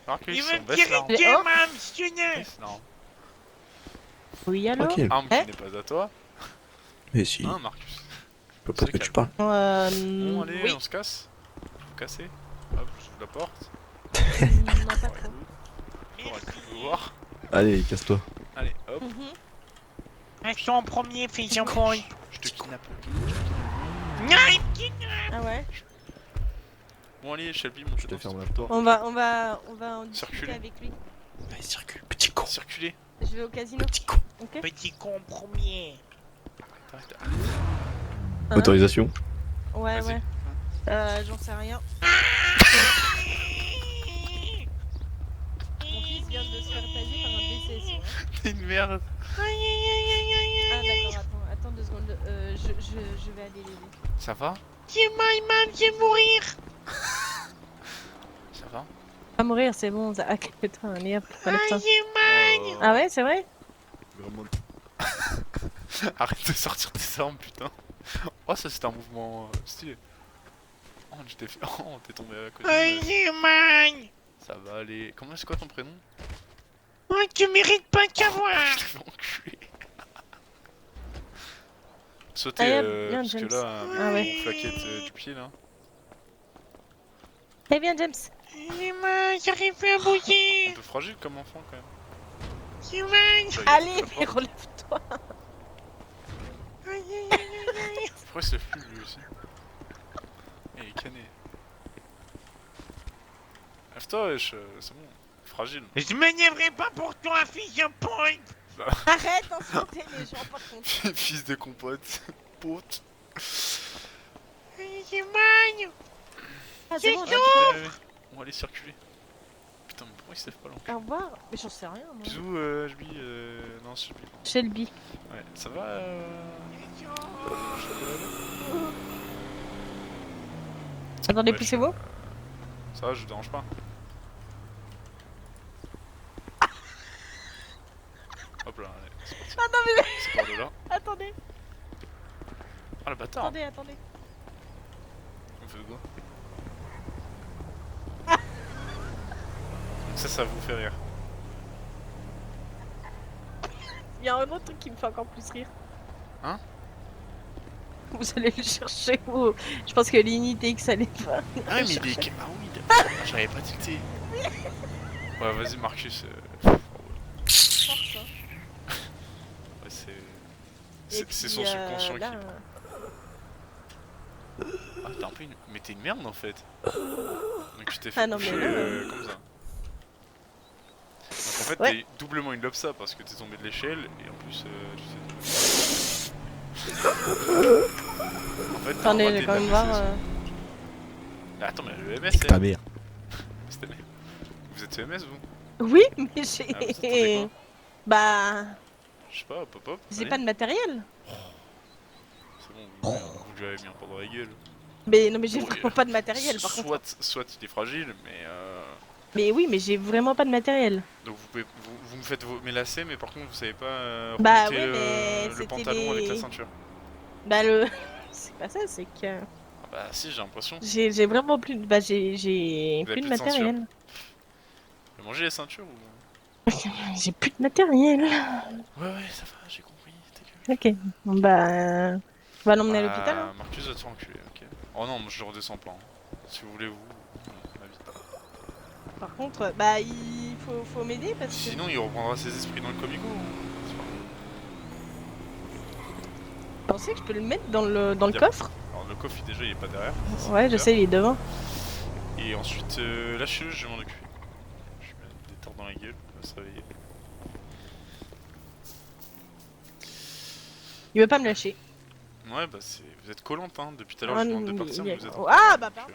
Marcus, Il on veut baisse tirer l'arme. que ma monsieur. Non. Oui, allô. Tranquille. Arme Eh qui n'est pas à toi. Mais si. Hein, Marcus. Je peux pas de quoi tu parles. Bon, allez, oui. on se casse. Vous cassez. Hop, j'ouvre la porte. Non, pas trop. J'aurais pu vous voir. Allez, casse-toi. Allez, hop. Action en premier, fais un point. Je te kidnappe. Ah ouais. Bon, allez, Shelby, mon Je te ferme la porte. On va en discuter Circulez. avec lui. Allez, circule, petit con. Circulez. Je vais au casino. Petit con. Ok. Petit con premier. Arrête. Hein? Autorisation. Ouais, Vas-y. ouais. J'en sais rien. Mon fils vient de se faire taser par un BCSO. Hein. T'es une merde. Ah d'accord, attends 2 secondes. Je vais aller l'aider. Ça va? C'est moi, imam, je vais mourir. Ça va? Pas mourir, c'est bon. Ah, calme-toi, allez hop, Ah, relève-toi. j'ai mal. Ah ouais, c'est vrai? Arrête de sortir tes armes, putain. Oh, ça c'était un mouvement stylé. Oh, oh, t'es tombé à côté. Ah, j'ai mal. Ça va aller. C'est quoi ton prénom? Oh, tu mérites pas de savoir. Je te fais enculer. Sautez, Allez, hop, viens, parce que James. là, Ah ouais. flaquette du pied là. Eh bien, James. J'ai mal, j'arrive plus à bouger. Un peu fragile comme enfant quand même. J'ai mal. Allez, mais relève-toi. Pourquoi il se lève plus lui aussi? Il est cané. Lève-toi, wesh, c'est bon. Fragile. Je m'énerverai pas pour toi, fils de point. Arrête d'insulter les gens, par contre. Fils de compote. Pote. J'ai mal. Ah, c'est bon, On va aller circuler. Putain, mais pourquoi il se lève pas là? Au revoir. Mais j'en sais rien, moi. Bisous, Shelby. Non, Shelby. Shelby. Ouais, ça va Attendez, Ouais, poussez-vous. Ça va, je vous dérange pas. Hop là, allez, c'est parti. Ah non, mais. C'est par de là. Attendez. Ah, le bâtard. Attendez. On fait quoi? Donc ça vous fait rire. Il y a un autre truc qui me fait encore plus rire. Hein? Vous allez le chercher ou... Je pense que l'unité X allait pas. Ah mais il est... Ah oui, d'accord. J'avais pas tilté. Ouais, vas-y Marcus. Ouais, c'est son subconscient là, qui... Ah, t'es un peu une... Mais t'es une merde en fait. Donc tu t'es fait non, mais coucher, là, comme ça. Donc en fait ouais. t'es doublement une lobsa parce que t'es tombé de l'échelle et en plus tu sais... En fait, attendez, je vais quand même voir... Ah, attends mais le MS Ta mère. Vous êtes MS vous? Oui, mais j'ai... Ah, vous attendez quoi? Bah... Je sais pas, hop. J'ai allez. pas de matériel. C'est bon, vous lui avez mis un peu dans la gueule. Mais non, mais j'ai Bon, vraiment pas de matériel par contre. Soit il est fragile, mais Mais oui, mais j'ai vraiment pas de matériel. donc vous me faites mes lacets, mais par contre vous savez pas Bah remonter ouais, mais le c'était pantalon avec la les- ceinture. Bah le... C'est pas ça, c'est que... Ah bah si, j'ai l'impression. J'ai vraiment plus... Bah j'ai Vous plus avez de plus de ceinture. matériel. Vous mangez les ceintures ou... J'ai plus de matériel. Ouais, ça va, j'ai compris. Ok, bon bah... On va l'emmener à l'hôpital. Hein. Marcus va te faire enculer, ok. Oh non, moi je le redescends pas. Hein. Si vous voulez, ma vie. Par contre, bah il faut m'aider parce que... Sinon, il reprendra ses esprits dans le comico. Vous pensez que je peux le mettre dans le Yep. coffre? Alors le coffre déjà il est pas derrière. Ouais, je sais, il est devant. Et ensuite, lâchez-le, je vais m'en occuper. Je vais mettre des torts dans la gueule, il va se réveiller. Il veut pas me lâcher. Ouais, bah vous êtes collante, hein. Depuis tout à l'heure, Ah, je vous demande de mais partir, il est- mais vous êtes. Ah, bah pardon.